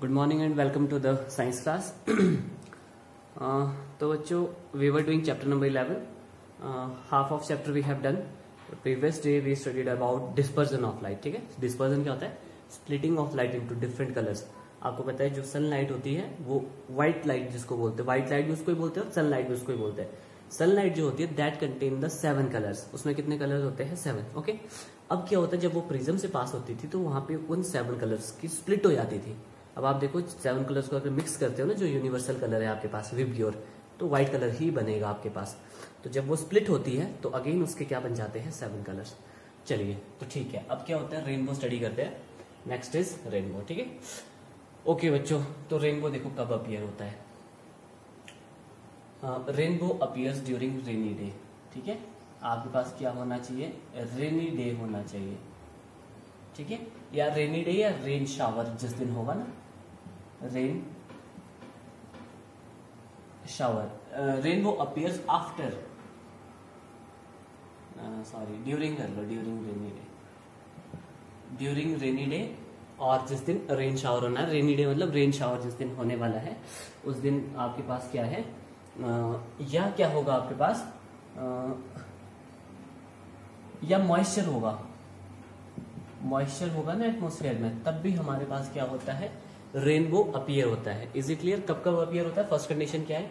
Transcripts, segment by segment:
Good morning and welcome to the science class. तो बच्चों, we were doing chapter number 11। Half of chapter we have done. Previous day we studied about dispersion of light. ठीक है, dispersion क्या होता है? Splitting of light into different colours. आपको पता है जो सनलाइट होती है वो व्हाइट लाइट जिसको बोलते हैं, व्हाइट लाइट भी उसको ही बोलते हैं और सनलाइट भी उसको ही बोलते हैं। सनलाइट जो होती है दैट कंटेन द 7 कलर्स। उसमें कितने कलर्स होते हैं? 7। ओके, अब क्या होता है जब वो प्रिज्म से पास होती थी तो वहां पे उन 7 कलर्स की स्प्लिट हो जाती थी। अब आप देखो 7 कलर्स को अगर मिक्स करते हो ना, जो यूनिवर्सल कलर है आपके पास विबग्योर, तो व्हाइट कलर ही बनेगा आपके पास। तो जब वो स्प्लिट होती है तो अगेन उसके क्या बन जाते हैं? 7 कलर्स। चलिए तो ठीक है, अब क्या होता है? रेनबो स्टडी करते हैं। Next is rainbow. ठीक है, ओके बच्चों, तो रेनबो देखो कब अपीयर होता है। Rainbow appears during rainy day. ठीक है, आपके पास क्या होना चाहिए? रेनी डे होना चाहिए। ठीक है, या रेनी डे या रेन शावर जिस दिन होगा ना, rain shower. Rainbow appears after, sorry during कर लो, during rainy day, during rainy day. और जिस दिन रेन शावर होना है, रेनी डे मतलब रेन शावर जिस दिन होने वाला है उस दिन आपके पास क्या है, या क्या होगा आपके पास, या मॉइस्चर होगा। मॉइस्चर होगा ना एटमॉस्फेयर में, तब भी हमारे पास क्या होता है? रेनबो अपीयर होता है। Is it clear? कब कब अपीयर होता है? फर्स्ट कंडीशन क्या है?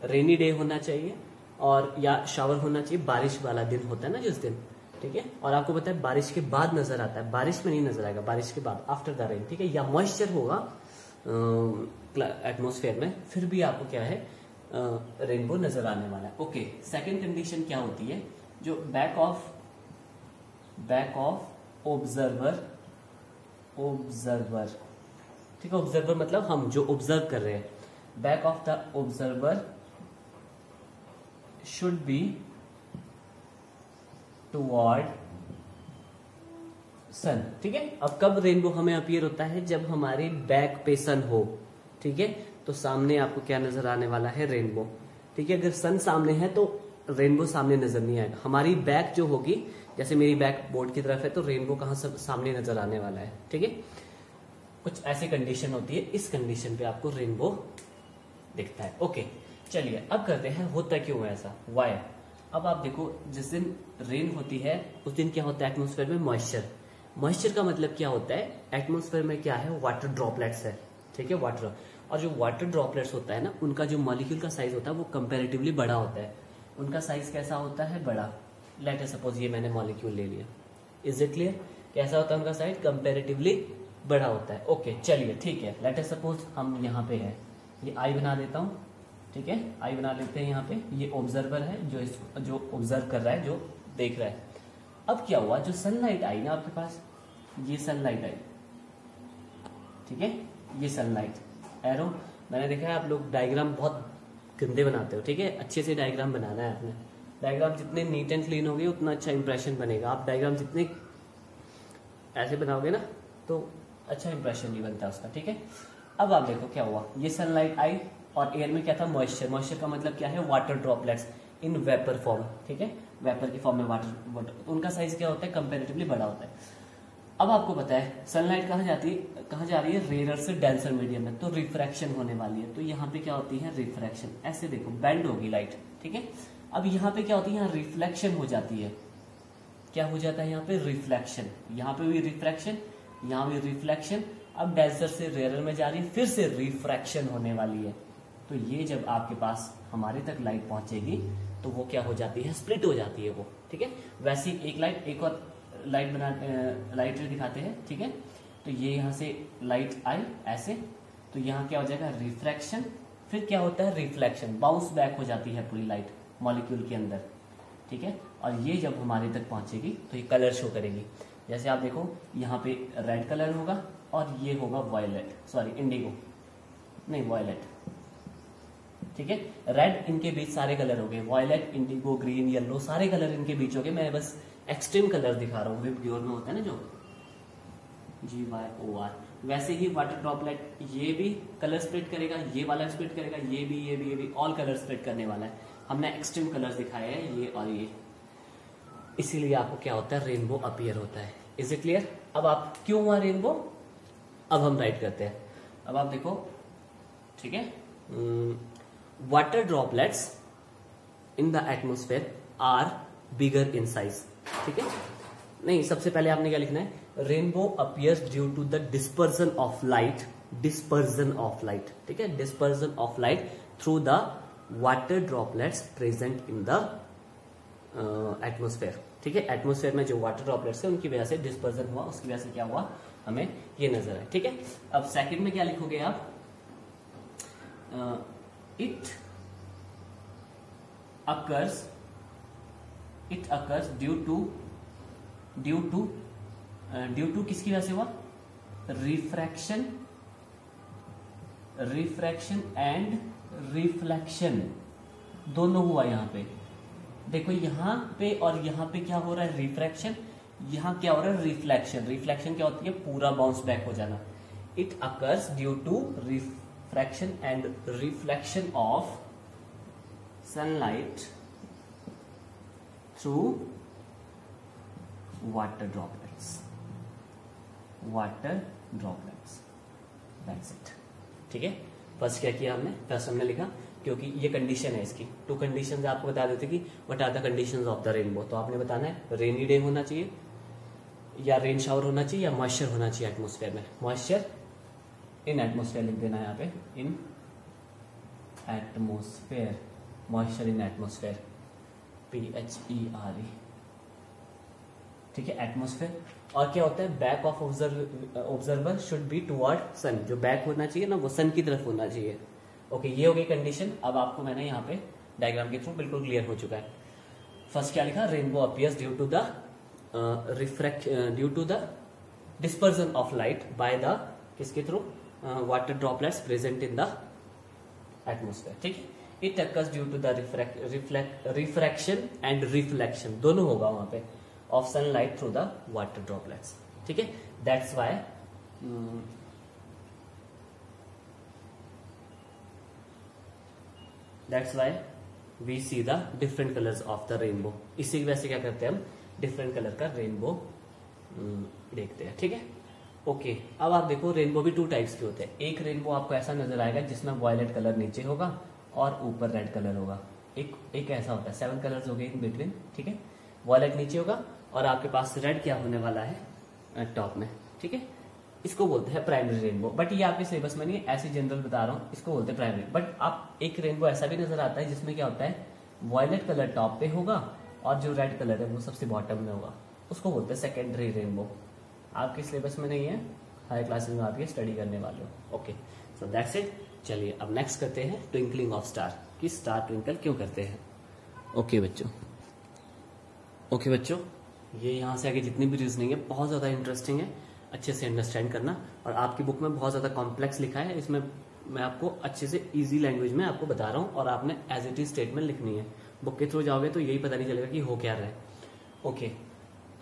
रेनी डे होना चाहिए और या शावर होना चाहिए, बारिश वाला दिन होता है ना जिस दिन। ठीक है, और आपको पता है बारिश के बाद नजर आता है, बारिश में नहीं नजर आएगा, बारिश के बाद आफ्टर द रेन। ठीक है, या मॉइस्चर होगा एटमॉस्फेयर में, फिर भी आपको क्या है? रेनबो नजर आने वाला है। ओके, सेकेंड कंडीशन क्या होती है? जो बैक ऑफ ऑब्जर्वर, ठीक है, ऑब्जर्वर मतलब हम जो ऑब्जर्व कर रहे हैं, back of the observer should be toward sun. ठीक है, अब कब रेनबो हमें अपीयर होता है? जब हमारे बैक पे सन हो। ठीक है, तो सामने आपको क्या नजर आने वाला है? रेनबो। ठीक है, अगर सन सामने है तो रेनबो सामने नजर नहीं आएगा। हमारी बैक जो होगी, जैसे मेरी बैक बोर्ड की तरफ है तो रेनबो कहां सामने नजर आने वाला है। ठीक है, कुछ ऐसी कंडीशन होती है, इस कंडीशन पे आपको रेनबो दिखता है। ओके, चलिए अब करते हैं होता क्यों है ऐसा, वाई। अब आप देखो जिस दिन रेन होती है उस दिन क्या होता है? एटमॉस्फेयर में मॉइस्चर। मॉइस्चर का मतलब क्या होता है? एटमॉस्फेयर में क्या है? वाटर ड्रॉपलेट्स है। ठीक है, वाटर, और जो वाटर ड्रॉपलेट्स होता है ना, उनका जो मॉलिक्यूल का साइज होता है वो कंपैरेटिवली बड़ा होता है। उनका साइज कैसा होता है? बड़ा। लेट अस सपोज ये मैंने मॉलिक्यूल ले लिया। Is it clear? कैसा होता है उनका साइज? कंपैरेटिवली बड़ा होता है। ओके, चलिए ठीक है, लेट अस सपोज हम यहाँ पे है, ये आई बना देता हूँ। ठीक है, आई बना लेते हैं यहाँ पे। ये ऑब्जर्वर है जो ऑब्जर्व कर रहा है, जो देख रहा है। अब क्या हुआ? जो सनलाइट आई ना आपके पास, ये सनलाइट आई। ठीक है, ये सनलाइट एरो। मैंने देखा है आप लोग डायग्राम बहुत गंदे बनाते हो। ठीक है, अच्छे से डायग्राम बनाना है आपने। डायग्राम जितने नीट एंड क्लीन होगी उतना अच्छा इंप्रेशन बनेगा। आप डायग्राम जितने ऐसे बनाओगे ना तो अच्छा इंप्रेशन नहीं बनता उसका। ठीक है, अब आप देखो क्या हुआ, ये सनलाइट आई और एयर में क्या था? मॉइस्चर। मॉइस्चर का मतलब क्या है? Water droplets in vapour form. ठीक है, वेपर की फॉर्म में वाटर, उनका साइज क्या होता है? कंपेरेटिवली बड़ा होता है। अब आपको पता है सनलाइट कहाँ जाती है, कहाँ जा रही है? रेयर से डेंसर मीडियम में, तो रिफ्रैक्शन होने वाली है। तो यहाँ पे क्या होती है? रिफ्रैक्शन। ऐसे देखो बेंड होगी लाइट। ठीक है, अब यहाँ पे क्या होती है? यहाँ रिफ्लेक्शन हो जाती है। क्या हो जाता है यहाँ पे? रिफ्लेक्शन। यहाँ पे भी रिफ्रैक्शन, यहाँ भी रिफ्लेक्शन। अब डेंसर से रेयर में जा रही है, फिर से रिफ्रैक्शन होने वाली है। तो ये जब आपके पास हमारे तक लाइट पहुंचेगी तो वो क्या हो जाती है? स्प्लिट हो जाती है वो। ठीक है, वैसे एक लाइट, एक और लाइट बना, लाइट दिखाते हैं। ठीक है, तो ये यहाँ से लाइट आई ऐसे, तो यहाँ क्या हो जाएगा? रिफ्रैक्शन। फिर क्या होता है? रिफ्लेक्शन। बाउंस बैक हो जाती है पूरी लाइट मॉलिक्यूल के अंदर। ठीक है, और ये जब हमारे तक पहुंचेगी तो ये कलर शो करेगी। जैसे आप देखो यहाँ पे रेड कलर होगा और ये होगा वायलेट, सॉरी इंडिगो नहीं, वायलेट। ठीक है, रेड इनके बीच सारे कलर हो गए, वायलेट, इंडिगो, ग्रीन, येलो, सारे कलर इनके बीच हो गए। मैं बस एक्सट्रीम कलर दिखा रहा हूँ, विबग्योर में होता है ना जो GYOR। वैसे ही वाटर ड्रॉपलेट ये भी कलर स्प्लिट करेगा, ये वाला स्प्लिट करेगा, ये भी ऑल कलर स्प्लिट करने वाला है। हमने एक्सट्रीम कलर्स दिखाए हैं, ये और ये, इसीलिए आपको क्या होता है? रेनबो अपीयर होता है। Is it clear? अब आप क्यों हुआ रेनबो, अब हम राइट करते हैं। अब आप देखो, ठीक है, water droplets in the atmosphere are bigger in size, ठीक है। नहीं, सबसे पहले आपने क्या लिखना है, rainbow appears due to the dispersion of light, dispersion of light, ठीक है, dispersion of light through the water droplets present in the atmosphere, ठीक है। एटमोस्फेयर में जो वाटर ड्रॉपलेट्स है उनकी वजह से डिस्पर्जन हुआ, उसकी वजह से क्या हुआ, हमें ये नजर है, ठीक है। अब सेकंड में क्या लिखोगे आप, इट अकर्स ड्यू टू किसकी वजह से हुआ, रिफ्रैक्शन एंड रिफ्लेक्शन, दोनों हुआ यहां पे। देखो यहां पे और यहां पे क्या हो रहा है, रिफ्रैक्शन, यहां क्या हो रहा है, रिफ्लेक्शन। रिफ्लेक्शन क्या होती है, पूरा बाउंस बैक हो जाना। It occurs due to refraction and reflection of sunlight through water droplets, that's it, ठीक है। फर्स्ट क्या किया हमने, फर्स्ट हमने लिखा, क्योंकि ये कंडीशन है इसकी, टू कंडीशन आपको बता देते कि what are the conditions of the rainbow. तो आपने बताना है रेनी डे होना चाहिए, या रेन शावर होना चाहिए, या मॉइस्चर होना चाहिए एटमोस्फेयर में। मॉइस्चर इन एटमोस्फेयर लिख देना है यहाँ पे, in atmosphere, moisture in atmosphere, PHERE, ठीक है, एटमोस्फेयर। और क्या होता है, back of observer should be toward sun, जो बैक होना चाहिए ना वो सन की तरफ होना चाहिए। ओके, ये हो गई कंडीशन। अब आपको मैंने यहाँ पे डायग्राम के थ्रू बिल्कुल क्लियर हो चुका है। फर्स्ट क्या लिखा, rainbow appears due to the dispersion of light by the किसके थ्रू, water droplets present in the atmosphere, ठीक है। It occurs due to the refraction and reflection, दोनों होगा वहां पे, of sunlight through the water droplets, ठीक है। That's why we see the different colours of the rainbow. इसी की वजह से क्या करते हैं हम, डिफरेंट कलर का रेनबो देखते हैं, ठीक है। ओके, अब आप देखो रेनबो भी टू टाइप्स के होते हैं। एक रेनबो आपको ऐसा नजर आएगा जिसमें वायलेट कलर नीचे होगा और ऊपर रेड कलर होगा। एक ऐसा होता है, 7 कलर्स हो गए इन बिटवीन, ठीक है। वायलेट नीचे होगा और आपके पास रेड क्या होने वाला है टॉप में, ठीक है। इसको बोलते हैं प्राइमरी रेनबो, बट ये आपके सिलेबस में नहीं है, ऐसे जनरल बता रहा हूँ, इसको बोलते हैं प्राइमरी। बट आप एक रेनबो ऐसा भी नजर आता है जिसमें क्या होता है, वायलेट कलर टॉप पे होगा और जो रेड कलर है वो सबसे बॉटम में होगा, उसको बोलते हैं सेकेंडरी रेनबो। आपके सिलेबस में नहीं है, हाई क्लासेस में आके स्टडी करने वाले हो। Okay, so that's it. चलिए अब नेक्स्ट करते हैं ट्विंकलिंग ऑफ स्टार, कि स्टार ट्विंकल क्यों करते हैं। ओके बच्चों, ये यहाँ से आगे जितनी भी रीजनिंग है बहुत ज्यादा इंटरेस्टिंग है, अच्छे से अंडरस्टैंड करना। और आपकी बुक में बहुत ज्यादा कॉम्प्लेक्स लिखा है, इसमें मैं आपको अच्छे से इजी लैंग्वेज में आपको बता रहा हूँ और आपने एज इट इज स्टेटमेंट लिखनी है। बुक के थ्रू जाओगे तो यही पता नहीं चलेगा कि हो क्या रहा है। ओके,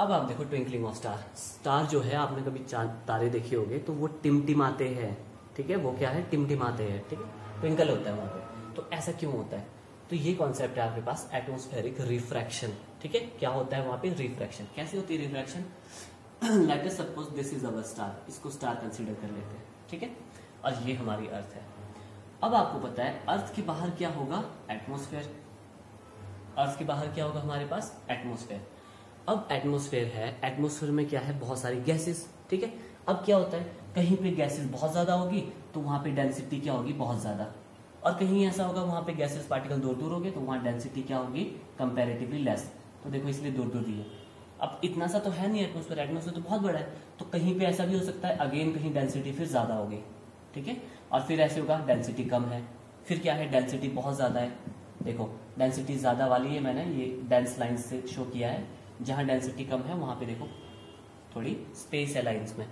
अब आप देखो ट्विंकलिंग ऑफ स्टार। स्टार जो है, आपने कभी तारे देखे होंगे तो वो टिमटिमाते हैं, ठीक है। वो क्या है, टिमटिमाते हैं, ठीक है, ट्विंकल होता है वहां पे। तो ऐसा क्यों होता है, तो ये कॉन्सेप्ट है आपके पास एटमोस्फेरिक रिफ्रैक्शन, ठीक है। क्या होता है वहां पे, रिफ्रैक्शन। कैसे होती है refraction, let us suppose this is our star, इसको स्टार कंसीडर कर लेते हैं, ठीक है। और ये हमारी अर्थ है। अब आपको पता है अर्थ के बाहर क्या होगा, एटमोस्फेयर। अर्थ के बाहर क्या होगा हमारे पास, एटमोस्फेयर। अब एटमोस्फेयर है, एटमोस्फेयर में क्या है, बहुत सारी गैसेस, ठीक है। अब क्या होता है, कहीं पे गैसेस बहुत ज्यादा होगी तो वहां पे डेंसिटी क्या होगी, बहुत ज्यादा। और कहीं ऐसा होगा वहां पे गैसेस पार्टिकल दूर दूर होंगे तो वहां डेंसिटी क्या होगी, कंपैरेटिवली लेस। तो देखो इसलिए दूर दूर दी है। अब इतना सा तो है नहीं एटमोस्फेयर, एटमोस्फेयर तो बहुत बड़ा है, तो कहीं पे ऐसा भी हो सकता है, अगेन कहीं डेंसिटी फिर ज्यादा होगी, ठीक है। और फिर ऐसे होगा डेंसिटी कम है, फिर क्या है, डेंसिटी बहुत ज्यादा है। देखो डेंसिटी ज्यादा वाली है, मैंने ये डेंस लाइन से शो किया है। जहां डेंसिटी कम है वहां पे देखो थोड़ी स्पेस है लाइंस में।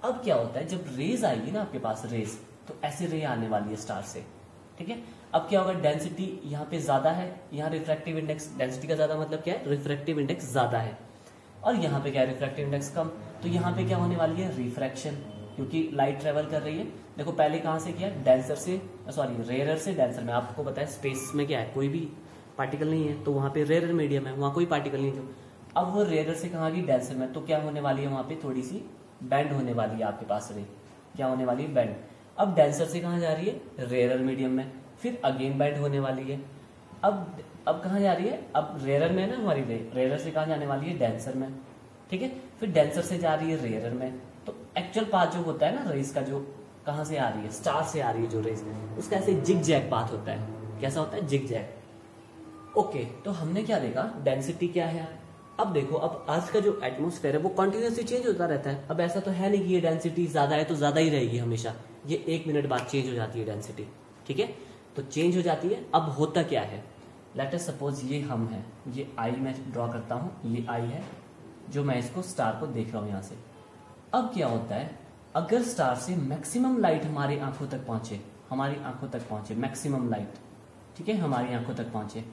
अब क्या होता है, जब रेज आएगी ना आपके पास रेज, तो ऐसे रे आने वाली है स्टार से, ठीक है। अब क्या होगा, डेंसिटी यहाँ पे ज्यादा है, यहाँ रिफ्रैक्टिव इंडेक्स, डेंसिटी का ज्यादा मतलब क्या है, रिफ्रैक्टिव इंडेक्स ज्यादा है। और यहाँ पे क्या है, रिफ्रैक्टिव इंडेक्स कम, तो यहाँ पे क्या होने वाली है, रिफ्रैक्शन, क्योंकि लाइट ट्रेवल कर रही है। देखो पहले कहां से किया, डेंसर से, सॉरी रेयरर से डेंसर में। आपको पता है स्पेस में क्या है, कोई भी पार्टिकल नहीं है, तो वहां पे रेयरर मीडियम है, वहां कोई पार्टिकल नहीं है। अब वो रेयरर से कहा गई डेंसर में, तो क्या होने वाली है, वहां पे थोड़ी सी बैंड होने वाली है आपके पास रे, क्या होने वाली है, बैंड। अब डेंसर से कहाँ जा रही है, रेयरर मीडियम में, फिर अगेन बाइंड होने वाली है। अब कहाँ जा रही है, अब रेयरर में है ना हमारी रे, रेयरर से कहाँ जाने वाली है, डेंसर में, ठीक है। फिर डेंसर से जा रही है रेयरर में। तो एक्चुअल पाथ जो होता है ना रेस का, जो कहाँ से आ रही है, स्टार से आ रही है जो रेस, उसका ऐसे जिग जैग पाथ होता है। कैसा होता है, जिग जैग। ओके, तो हमने क्या देखा, डेंसिटी क्या है। अब देखो, अब अर्थ का जो एटमोस्फेयर है वो कंटिन्यूसली चेंज होता रहता है। अब ऐसा तो है नहीं कि ये डेंसिटी ज्यादा है तो ज्यादा ही रहेगी हमेशा, ये 1 मिनट बाद चेंज हो जाती है डेंसिटी, ठीक है। तो चेंज हो जाती है। अब होता क्या है, लेट अस सपोज ये हम है, ये आई मैं ड्रॉ करता हूं, ये आई है जो मैं इसको स्टार को देख रहा हूं यहां से। अब क्या होता है, अगर स्टार से मैक्सिमम लाइट हमारी आंखों तक पहुंचे, हमारी आंखों तक पहुंचे मैक्सिमम लाइट, ठीक है, हमारी आंखों तक पहुंचे,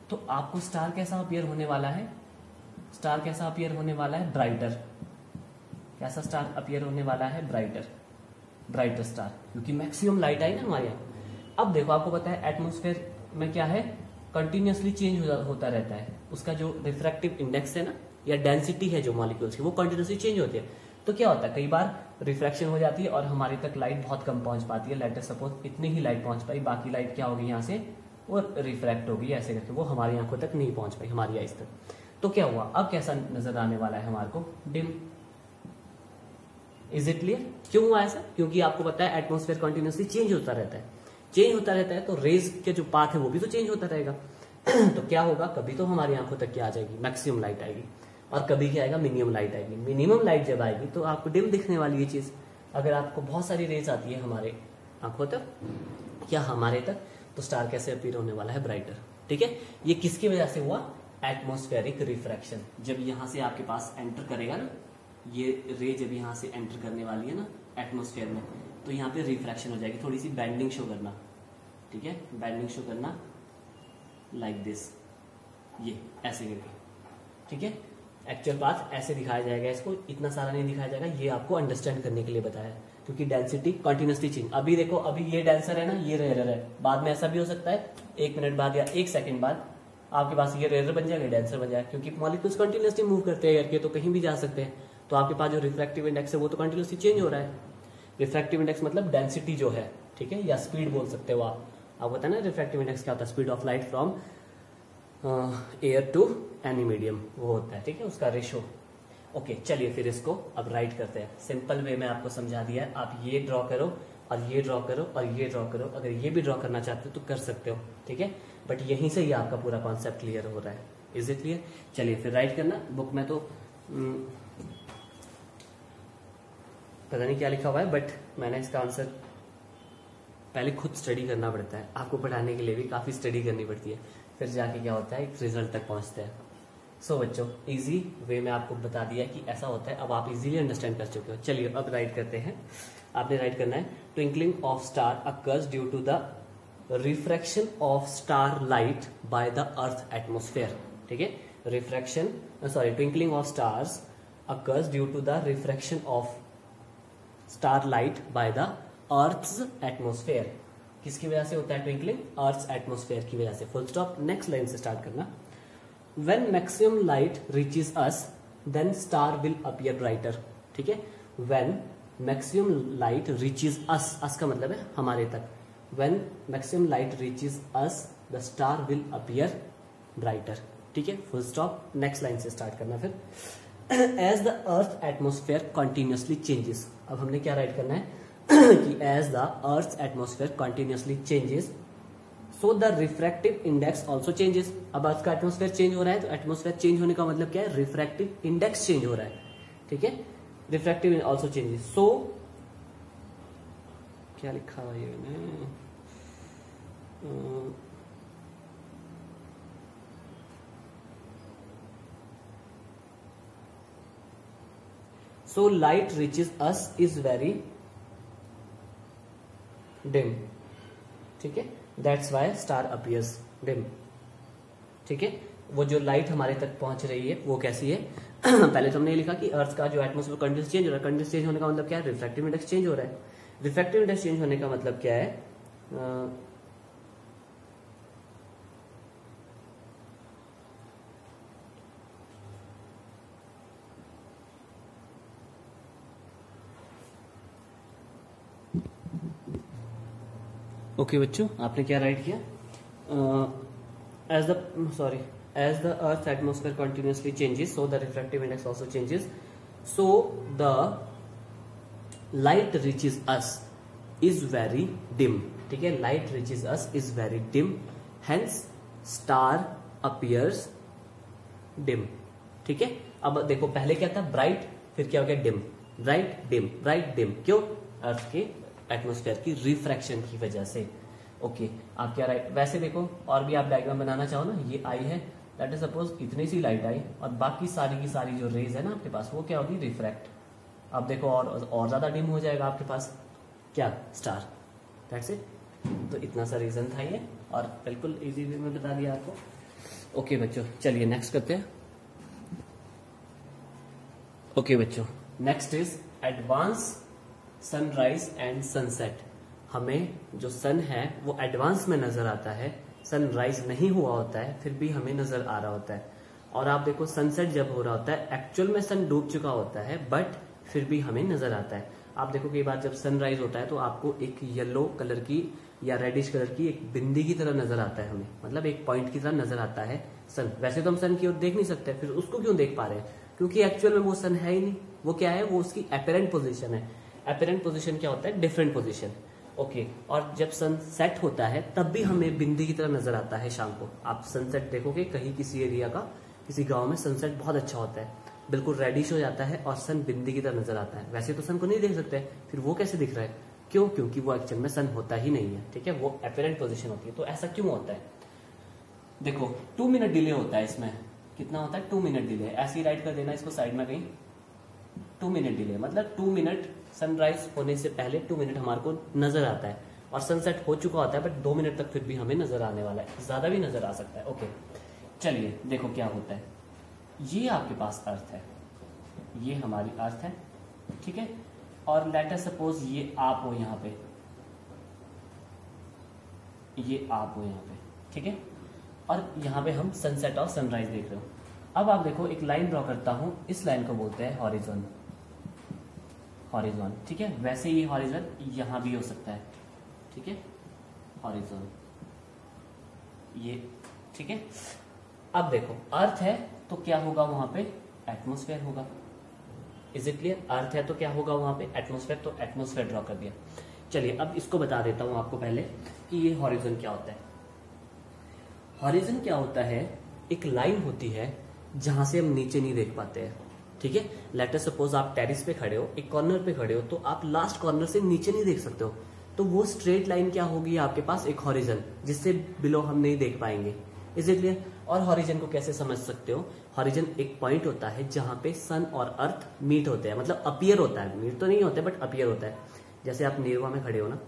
तो आपको स्टार कैसा अपीयर होने वाला है, स्टार कैसा अपीयर होने वाला है, ब्राइटर। कैसा स्टार अपीयर होने वाला है, ब्राइटर, ब्राइटर स्टार, क्योंकि मैक्सिमम लाइट आई ना हमारे यहाँ। अब देखो, आपको पता है एटमोस्फेयर में क्या है, कंटिन्यूसली चेंज होता रहता है। उसका जो रिफ्रैक्टिव इंडेक्स है ना, या डेंसिटी है जो मॉलिक्यूल्स की, वो कंटिन्यूसली चेंज होती है। तो क्या होता है, कई बार रिफ्रैक्शन हो जाती है और हमारे तक लाइट बहुत कम पहुंच पाती है। लेट अस सपोज इतनी ही लाइट पहुंच पाई, बाकी लाइट क्या होगी यहाँ से, वो रिफ्रैक्ट होगी ऐसे करके, वो हमारी आंखों तक नहीं पहुंच पाई, हमारी आइज तक। तो क्या हुआ, अब कैसा नजर आने वाला है हमारे को, डिम। इज इट क्लियर, क्यों हुआ ऐसा, क्योंकि आपको पता है एटमोस्फेयर कंटिन्यूसली चेंज होता रहता है। चेंज होता रहता है तो रेज के जो पाथ है वो भी तो चेंज होता रहेगा। तो क्या होगा, कभी तो हमारी आंखों तक क्या आ जाएगी, मैक्सिमम लाइट आएगी, और कभी क्या आएगा, मिनिमम लाइट आएगी। मिनिमम लाइट जब आएगी तो आपको डिम दिखने वाली ये चीज। अगर आपको बहुत सारी रेज आती है हमारे आंखों तक या हमारे तक, तो स्टार कैसे अपीयर होने वाला है, ब्राइटर, ठीक है। ये किसकी वजह से हुआ, एटमोस्फेरिक रिफ्रैक्शन। जब यहां से आपके पास एंटर करेगा ना, ये रे जब यहां से एंटर करने वाली है ना एटमोस्फेयर में, तो यहाँ पे रिफ्रैक्शन हो जाएगी, थोड़ी सी बैंडिंग शो करना, ठीक है, बैंडिंग शो करना लाइक दिस, ये ऐसे करके, ठीक है। एक्चुअल पाथ ऐसे दिखाया जाएगा, इसको इतना सारा नहीं दिखाया जाएगा, ये आपको अंडरस्टैंड करने के लिए बताया है, क्योंकि डेंसिटी कंटिन्यूसली चेंज। अभी देखो, अभी ये डेंसर है ना, ये रेयर है, बाद में ऐसा भी हो सकता है 1 मिनट बाद या 1 सेकंड बाद आपके पास ये रेयर बन जाएगा, डेंसर बन जाएगा, क्योंकि मॉलिक्यूल्स कंटिन्यूसली मूव करते हैं करके, तो कहीं भी जा सकते हैं। तो आपके पास जो रिफ्रैक्टिव इंडेक्स है वो तो कंटिन्यूसली चेंज हो रहा है। रिफ्रैक्टिव इंडेक्स मतलब डेंसिटी जो है, ठीक है, या स्पीड बोल सकते हो आप पता है ना रिफ्रैक्टिव इंडेक्स क्या होता है, speed of light from air to any medium, वो होता है, ठीक है, उसका रेशो। ओके, चलिए फिर इसको अब राइट करते हैं। सिंपल वे में आपको समझा दिया है, आप ये ड्रॉ करो और ये ड्रॉ करो और ये ड्रॉ करो। अगर ये भी ड्रॉ करना चाहते हो तो कर सकते हो, ठीक है, बट यहीं से ही आपका पूरा कॉन्सेप्ट क्लियर हो रहा है। इज इट क्लियर, चलिए फिर राइट करना। बुक में तो पता नहीं क्या लिखा हुआ है, बट मैंने इसका आंसर पहले खुद स्टडी करना पड़ता है, आपको पढ़ाने के लिए भी काफी स्टडी करनी पड़ती है, फिर जाके क्या होता है एक रिजल्ट तक पहुंचते हैं। सो बच्चों, इजी वे में आपको बता दिया कि ऐसा होता है, अब आप इजीली अंडरस्टैंड कर चुके हो। चलिए अब राइट करते हैं। आपने राइट करना है, twinkling of star occurs due to the refraction of star light by the earth atmosphere, ठीक है। Refraction twinkling of stars occurs due to the refraction of star light by the earth's atmosphere. किसकी वजह से होता है twinkling, earth's atmosphere की वजह से। Full stop. नेक्स्ट लाइन से स्टार्ट करना। When maximum light reaches us, then star will appear brighter, ठीक है। When maximum light reaches us, us का मतलब है हमारे तक। When maximum light reaches us, the star will appear brighter, ठीक है। Full stop. नेक्स्ट लाइन से स्टार्ट करना फिर। As the earth atmosphere continuously changes, अब हमने क्या राइट करना है कि as the earth's atmosphere continuously changes, so the refractive index also changes। अब अर्थ का एटमोस्फेयर चेंज हो रहा है, तो एटमोस्फेयर चेंज होने का मतलब क्या है, रिफ्रैक्टिव इंडेक्स चेंज हो रहा है, ठीक है। Refractive also changes. सो क्या लिखा हुआ है मैंने, so light reaches us is very dim, ठीक है, that's why star appears dim, ठीक है। वो जो लाइट हमारे तक पहुंच रही है वो कैसी है पहले तो हमने ये लिखा कि अर्थ का जो एटमोस्फेयर कंडीशन चेंज हो रहा है। कंडीशन चेंज होने का मतलब क्या है, रिफ्रैक्टिव इंडेक्स चेंज हो रहा है। रिफ्रैक्टिव इंडेक्स चेंज होने का मतलब क्या है, ओके बच्चों, आपने क्या राइट किया? As the earth atmosphere continuously changes so the refractive index also changes, so the light reaches us is very dim. ठीक है, light reaches us is very dim, hence star appears dim. ठीक है, अब देखो पहले क्या था ब्राइट, फिर क्या हो गया dim, bright dim, bright dim. क्यों? अर्थ के एटमोस्फेयर की रिफ्रैक्शन की वजह से। ओके, आप क्या राइट? वैसे देखो और भी आप डायग्राम बनाना चाहो ना, ये आई है, लेट अस सपोज इतनी सी लाइट आई और बाकी सारी की सारी जो रेज है ना आपके पास, वो क्या होगी? रिफ्रैक्ट। अब देखो और ज्यादा डिम हो जाएगा आपके पास, क्या? स्टार। That's it. तो इतना सा रीजन था ये, और बिल्कुल इजी वे में बता दिया आपको। ओके बच्चों, चलिए नेक्स्ट करते हैं। ओके बच्चों, next is advance sunrise and sunset. हमें जो सन है वो एडवांस में नजर आता है, सनराइज नहीं हुआ होता है फिर भी हमें नजर आ रहा होता है। और आप देखो सनसेट जब हो रहा होता है, एक्चुअल में सन डूब चुका होता है बट फिर भी हमें नजर आता है। आप देखो कई बार जब सनराइज होता है तो आपको एक येलो कलर की या रेडिश कलर की एक बिंदी की तरह नजर आता है हमें, मतलब एक पॉइंट की तरह नजर आता है सन। वैसे तो हम सन की ओर देख नहीं सकते, फिर उसको क्यों देख पा रहे हैं? क्योंकि एक्चुअल में वो सन है ही नहीं। वो क्या है? वो उसकी अपेरेंट पोजीशन है। अपेरेंट पोजीशन क्या होता है? Different position. ओके, और जब सन सेट होता है तब भी हमें बिंदी की तरह नजर आता है शाम को। आप सनसेट देखोगे कहीं किसी एरिया का, किसी गांव में सनसेट बहुत अच्छा होता है, बिल्कुल रेडिश हो जाता है और सन बिंदी की तरह नजर आता है। वैसे तो सन को नहीं देख सकते, फिर वो कैसे दिख रहा है? क्यों? क्योंकि वो एक्चुअल में सन होता ही नहीं है। ठीक है, वो अपेरेंट पोजीशन होती है। तो ऐसा क्यों होता है? देखो 2 मिनट डिले होता है इसमें। कितना होता है? 2 मिनट डिले। ऐसे ही राइट कर देना इसको साइड में कहीं। 2 मिनट डिले मतलब 2 मिनट सनराइज होने से पहले 2 मिनट हमारे को नजर आता है, और सनसेट हो चुका होता है बट 2 मिनट तक फिर भी हमें नजर आने वाला है, ज्यादा भी नजर आ सकता है। ओके, चलिए देखो क्या होता है। ये आपके पास अर्थ है, ये हमारी अर्थ है। ठीक है, और लेट अस सपोज ये आप हो यहाँ पे, ये आप हो यहाँ पे। ठीक है, और यहाँ पे हम सनसेट और सनराइज देख रहे हो। अब आप देखो एक लाइन ड्रॉ करता हूं, इस लाइन को बोलते हैं हॉरिजॉन। हॉरिजॉन, ठीक है, वैसे ही हॉरिजॉन यहां भी हो सकता है। ठीक है, हॉरिजॉन ये। ठीक है, अब देखो अर्थ है तो क्या होगा वहां पे? एटमोस्फेयर होगा। Is it clear? अर्थ है तो क्या होगा वहां पे? एटमोस्फेयर। तो एटमोस्फेयर ड्रॉ कर दिया। चलिए अब इसको बता देता हूं आपको पहले कि ये हॉरिजॉन क्या होता है। हॉरिजॉन क्या होता है? एक लाइन होती है जहां से हम नीचे नहीं देख पाते हैं। ठीक है, लेट अस सपोज आप टेरिस पे खड़े हो, एक कॉर्नर पे खड़े हो, तो आप लास्ट कॉर्नर से नीचे नहीं देख सकते हो, तो वो स्ट्रेट लाइन क्या होगी आपके पास? एक हॉरिजन, जिससे बिलो हम नहीं देख पाएंगे। Is it clear? और हॉरिजन को कैसे समझ सकते हो? हॉरिजन एक पॉइंट होता है जहां पे सन और अर्थ मीट होते हैं, मतलब अपीयर होता है, मीट तो नहीं होते बट अपीयर होता है। जैसे आप नीलवा में खड़े हो ना,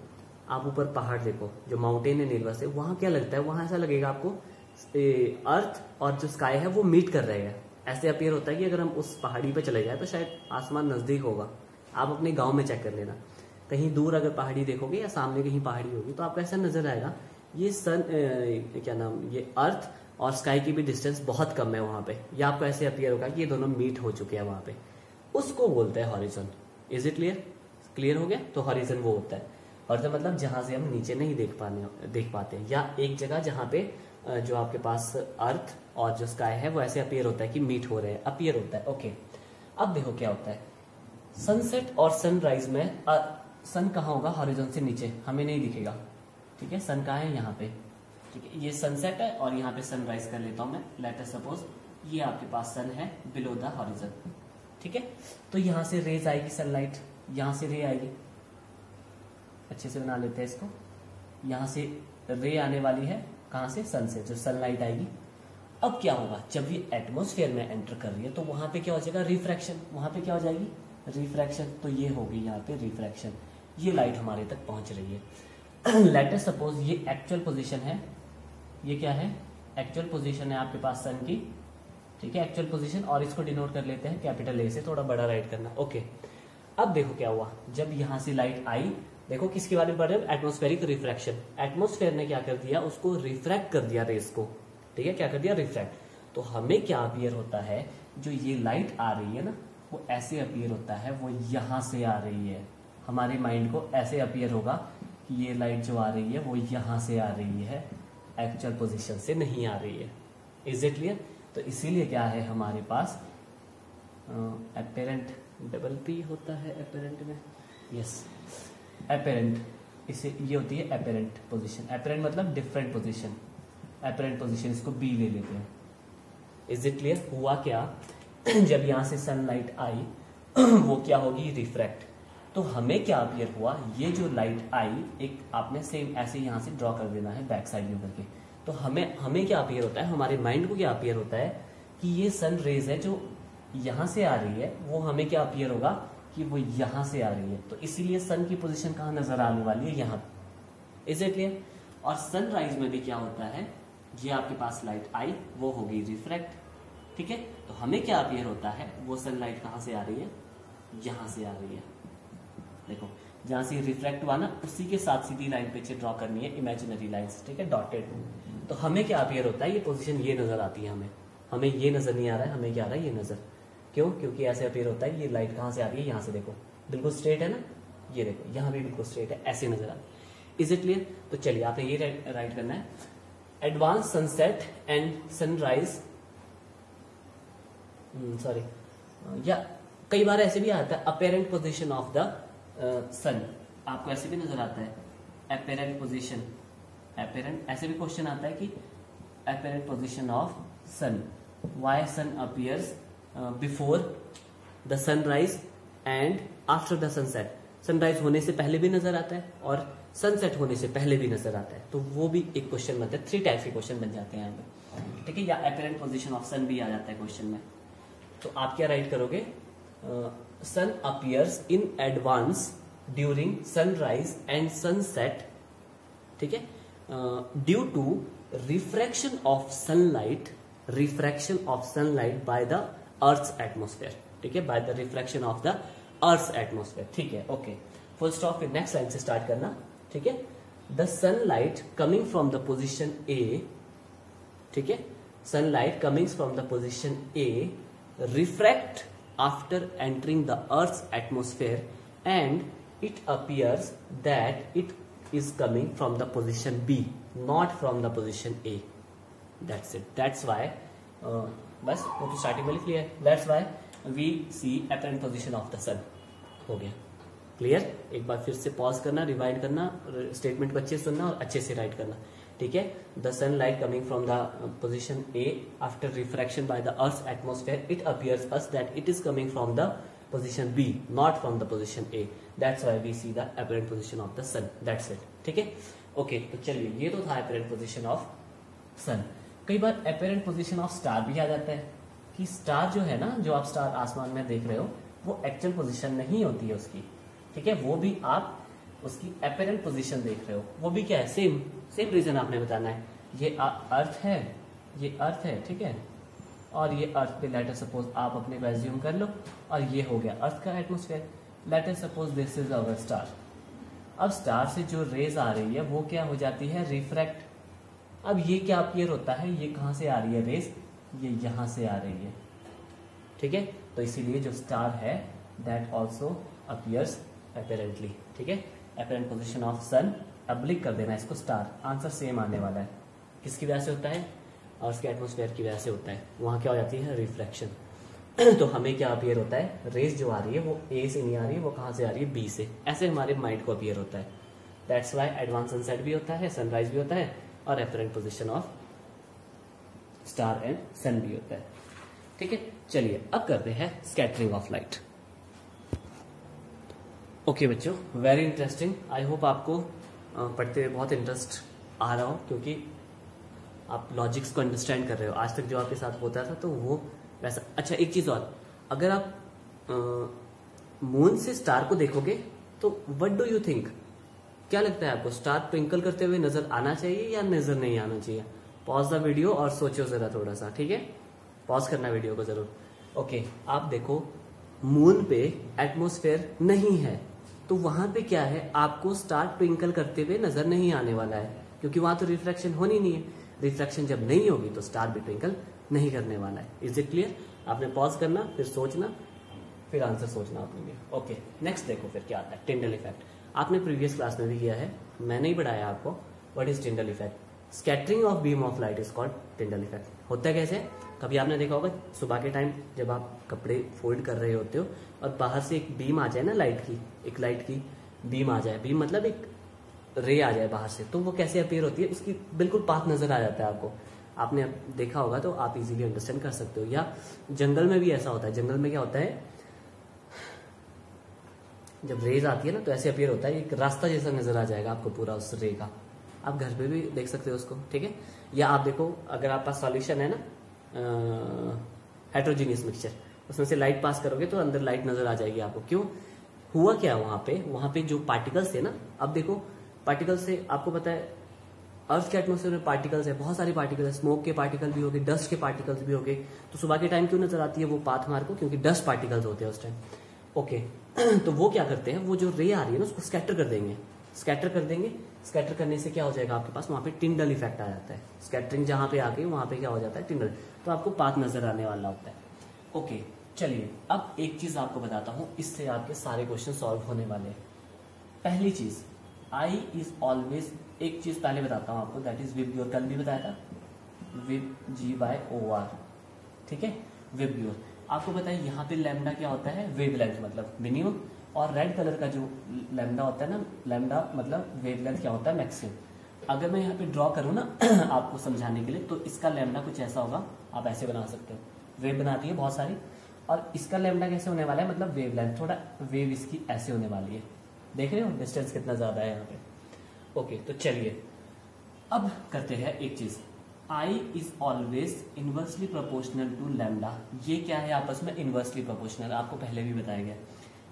आप ऊपर पहाड़ देखो, जो माउंटेन है नीलवा से, वहां क्या लगता है? वहां ऐसा लगेगा आपको अर्थ और जो स्काई है वो मीट कर रहे हैं। ऐसे अपीयर होता है कि अगर हम उस पहाड़ी पे चले जाए तो शायद आसमान नजदीक होगा। आप अपने गांव में चेक कर लेना, कहीं दूर अगर पहाड़ी देखोगे या सामने कहीं पहाड़ी होगी तो आपको ऐसा नजर आएगा ये सन क्या नाम, ये अर्थ और स्काई की भी डिस्टेंस बहुत कम है वहां पे, या आपको ऐसे अपीयर होगा कि ये दोनों मीट हो चुके हैं वहां पे। उसको बोलते हैं horizon. Is it clear? Clear हो गया? तो हॉरिजॉन वो होता है। हॉरिजॉन मतलब जहां से हम नीचे नहीं देख पाते, या एक जगह जहां पे जो आपके पास अर्थ और जो स्काई है वो ऐसे अपीयर होता है कि मीट हो रहे हैं, अपीयर होता है। ओके, अब देखो क्या होता है। सनसेट और सनराइज में सन कहाँ होगा? हॉरिजॉन से नीचे, हमें नहीं दिखेगा। ठीक है, सन कहाँ है? यहाँ पे। ठीक है, ये सनसेट है और यहाँ पे सनराइज कर लेता हूं मैं। लेट अस सपोज ये आपके पास सन है बिलो द हॉरिजॉन। ठीक है, तो यहाँ से रेज आएगी, सनलाइट यहाँ से रे आएगी। अच्छे से बना लेते हैं इसको। यहाँ से रे आने वाली है, कहां से? सन से, जो सनलाइट आएगी। अब क्या होगा? जब ये एटमॉस्फेयर में एंटर कर रही है तो वहां पे क्या हो जाएगा? रिफ्रैक्शन। वहां पे क्या हो जाएगी? रिफ्रैक्शन। तो ये होगी यहाँ पे रिफ्रैक्शन, ये लाइट हमारे तक पहुंच रही है। लेट अस सपोज ये एक्चुअल पोजीशन है, ये क्या है? एक्चुअल पोजीशन है आपके पास सन की। ठीक है, एक्चुअल पोजीशन, और इसको डिनोट कर लेते हैं कैपिटल ए से, थोड़ा बड़ा राइट करना। ओके, अब देखो क्या हुआ। जब यहां से लाइट आई, देखो किसके बारे में पढ़ रहे हो? Atmospheric refraction. एटमॉस्फेयर ने क्या कर दिया? उसको रिफ्रैक्ट कर दिया रेस को। ठीक है, क्या कर दिया? रिफ्रैक्ट। तो हमें क्या अपीयर होता है? जो ये लाइट आ रही है ना, वो ऐसे अपीयर होता है, वो यहां से आ रही है। हमारे माइंड को ऐसे अपीयर होगा कि ये लाइट जो आ रही है वो यहाँ से आ रही है, एक्चुअल पोजीशन से नहीं आ रही है। Is it clear? तो इसीलिए क्या है हमारे पास एपेरेंट, डबल पी होता है एपेरेंट में, यस एपेरेंट, इसे ये होती है एपेरेंट पोजीशन। एपेरेंट मतलब डिफरेंट पोजीशन, एपेरेंट पोजीशन इसको बी ले लेते हैं। Is it clear? हुआ क्या, जब यहाँ से सनलाइट आई वो क्या होगी, रिफ्रैक्ट। तो हमें क्या अपीयर हुआ, ये जो लाइट आई एक आपने सेम ऐसे यहाँ से ड्रॉ कर देना है बैक साइड व्यू करके। तो हमें क्या अपीयर होता है, हमारे माइंड को क्या अपीयर होता है कि ये सन रेज है जो यहाँ से आ रही है, वो हमें क्या अपीयर होगा कि वो यहाँ से आ रही है। तो इसीलिए सन की पोजीशन कहाँ नजर आने वाली है, यहाँ। Is it clear? और सनराइज में भी क्या होता है, ये आपके पास लाइट आई वो होगी रिफ्रैक्ट, ठीक है। तो हमें क्या अपीयर होता है, वो सनलाइट कहाँ से आ रही है, यहाँ से आ रही है। देखो जहां से रिफ्रैक्ट हुआ ना, उसी के साथ सीधी लाइन पे ड्रॉ करनी है, इमेजिनरी लाइंस, ठीक है, डॉटेड। तो हमें क्या अपीयर होता है, ये पोजीशन ये नजर आती है हमें ये नजर नहीं आ रहा है, हमें क्या आ रहा है, ये नजर। क्यों? क्योंकि ऐसे अपीयर होता है, ये लाइट कहाँ से आ रही है, यहाँ से। देखो बिल्कुल स्ट्रेट है ना, ये देखो यहाँ भी बिल्कुल स्ट्रेट है, ऐसे नजर आती है। Is it clear? तो चलिए आपने ये राइट करना है, advance sunset and sunrise, sorry, या कई बार ऐसे भी आता है अपेरेंट पोजीशन ऑफ द सन, आपको ऐसे भी नजर आता है अपेरेंट पोजीशन, अपेरेंट, ऐसे भी क्वेश्चन आता है कि apparent position of sun, why sun appears before the sunrise and after the sunset. Sunrise होने से पहले भी नजर आता है और सनसेट होने से पहले भी नजर आता है। तो वो भी एक क्वेश्चन बनता है, 3 टाइप के क्वेश्चन बन जाते हैं यहाँ पे, ठीक है। या अपेरेंट पोजीशन ऑफ सन भी आ जाता है क्वेश्चन में। तो आप क्या राइट करोगे, sun appears in advance during sunrise and sunset, ठीक है, due to refraction of sunlight, refraction of sunlight by the earth atmosphere, ठीक है, by the refraction of the earth atmosphere, ठीक है, ओके। फुल स्टॉप, फिर next line से start करना, ठीक है। The sunlight coming from the position A, ठीक है, sunlight coming from the position A refract after entering the Earth's atmosphere and it appears that it is coming from the position B, not from the position A. That's it. That's why बस वो तो starting में clear. That's why we see apparent position of the sun। हो गया clear? एक बार फिर से pause करना, रिवाइंड करना, स्टेटमेंट को अच्छे से सुनना और अच्छे से राइट करना, ठीक है। The sunlight coming from the position A after refraction by the earth atmosphere, it appears us that it is coming from the position B, not from the position A. That's why we see the apparent position of the sun. That's it, ठीक है, okay. तो चलिए, ये तो था apparent position of सन। कई बार apparent position of star भी आ जाता है कि स्टार जो है ना, जो आप स्टार आसमान में देख रहे हो, वो एक्चुअल पोजिशन नहीं होती है उसकी, ठीक है, वो भी आप उसकी अपीरेंट पोजीशन देख रहे हो। वो भी क्या है, सेम रीजन आपने बताना है। ये अर्थ है, ये अर्थ है, ठीक है, और ये अर्थ पे लेटर सपोज आप अपने को एज्यूम कर लो, और ये हो गया अर्थ का atmosphere. Later suppose this is our star. अब स्टार से जो रेज आ रही है वो क्या हो जाती है, रिफ्रैक्ट। अब ये क्या अपीयर होता है, ये कहाँ से आ रही है रेज, ये यहाँ से आ रही है, ठीक है। तो इसीलिए जो स्टार है दैट ऑल्सो अपीयर्स अपेरेंटली, ठीक है। Apparent position of sun, oblique कर देना इसको स्टार, आंसर सेम आने वाला है। किसकी वजह से होता है, और उसके एटमोस्फेयर की वजह से होता है। वहां क्या हो जाती है, रिफ्रैक्शन। तो हमें क्या अपीयर होता है, रेज जो आ रही है वो ए से नहीं आ रही है, वो कहाँ से आ रही है, बी से। ऐसे हमारे माइंड को अपीयर होता है। दैट्स वाई एडवांस सनसेट भी होता है, सनराइज भी होता है, और apparent position of star and sun भी होता है, ठीक है। चलिए अब करते हैं स्कैटरिंग ऑफ लाइट। ओके बच्चों, वेरी इंटरेस्टिंग। आई होप आपको पढ़ते हुए बहुत इंटरेस्ट आ रहा हो, क्योंकि आप लॉजिक्स को अंडरस्टैंड कर रहे हो। आज तक जो आपके साथ होता था तो वो वैसा। अच्छा, एक चीज और, अगर आप मून से स्टार को देखोगे तो व्हाट डू यू थिंक, क्या लगता है आपको, स्टार ट्विंकल करते हुए नजर आना चाहिए या नजर नहीं आना चाहिए? पॉज द वीडियो और सोचो जरा थोड़ा सा, ठीक है, पॉज करना वीडियो को जरूर। ओके, आप देखो मून पे एटमॉस्फेयर नहीं है, तो वहां पे क्या है, आपको स्टार ट्विंकल करते हुए नजर नहीं आने वाला है, क्योंकि वहां तो रिफ्लेक्शन होनी नहीं है। रिफ्लेक्शन जब नहीं होगी तो स्टार भी ट्विंकल नहीं करने वाला है। Is it clear? आपने पॉज करना, फिर सोचना, फिर आंसर सोचना अपने लिए। ओके, नेक्स्ट देखो फिर क्या आता है, टिंडल इफेक्ट। आपने प्रीवियस क्लास में भी किया है। मैंने ही पढ़ाया आपको। What is Tyndall effect? Scattering of beam of light is called Tyndall effect. होता है कैसे? कभी आपने देखा होगा सुबह के टाइम जब आप कपड़े फोल्ड कर रहे होते हो और बाहर से एक बीम आ जाए ना लाइट की, एक लाइट की बीम आ जाए, बीम मतलब एक रे आ जाए बाहर से, तो वो कैसे अपीयर होती है, उसकी बिल्कुल पाथ नजर आ जाता है आपको। आपने देखा होगा तो आप इजीली अंडरस्टैंड कर सकते हो। या जंगल में भी ऐसा होता है। जंगल में क्या होता है, जब रेज आती है ना तो ऐसे अपीयर होता है, एक रास्ता जैसा नजर आ जाएगा आपको पूरा उस रे का। आप घर पे भी देख सकते हो उसको, ठीक है। या आप देखो अगर आप पास सॉल्यूशन है ना हेट्रोजीनियस मिक्सचर, उसमें से लाइट पास करोगे तो अंदर लाइट नजर आ जाएगी आपको। क्यों हुआ क्या वहां पे जो पार्टिकल्स थे ना, अब देखो पार्टिकल्स से आपको पता है अर्थ के एटमोस्फेयर में पार्टिकल्स है, बहुत सारे पार्टिकल है, स्मोक के पार्टिकल भी हो गए, डस्ट के पार्टिकल्स भी हो गए। तो सुबह के टाइम क्यों नजर आती है वो पाथ मार को? क्योंकि डस्ट पार्टिकल्स होते हैं उस टाइम। ओके तो वो क्या करते हैं, वो जो रे आ रही है ना उसको स्कैटर कर देंगे, स्कैटर कर देंगे। स्कैटर करने से क्या हो जाएगा आपके पास, वहां पे टिंडल इफेक्ट आ जाता है। स्कैटरिंग जहां पे आ गई वहां पे क्या हो जाता है, टिंडल। तो आपको पाथ नजर आने वाला होता है। ओके चलिए अब एक चीज आपको बताता हूं, इससे आपके सारे क्वेश्चन सॉल्व होने वाले हैं। पहली चीज आई इज ऑलवेज, एक चीज पहले बताता हूं आपको, दैट इज विब्योर। कल भी बताया था, विब GYOR, ठीक है, विब्योर। आपको पता है यहाँ पे लैम्डा क्या होता है, वेवलेंथ मतलब मिनिमम, और रेड कलर का जो लैम्डा होता है ना, लैम्डा मतलब वेवलेंथ क्या होता है, मैक्सिमम। अगर मैं यहाँ पे ड्रॉ करूँ ना आपको समझाने के लिए, तो इसका लैम्डा कुछ ऐसा होगा, आप ऐसे बना सकते हो, वेव बनाती है बहुत सारी। और इसका लैम्डा कैसे होने वाला है, मतलब वेवलेंथ, थोड़ा वेव इसकी ऐसे होने वाली है। देख रहे हो डिस्टेंस कितना ज्यादा है यहाँ पे। ओके तो चलिए अब करते हैं एक चीज, I is always inversely proportional to lambda. ये क्या है आपस में, इनवर्सली प्रोपोर्शनल, आपको पहले भी बताया गया।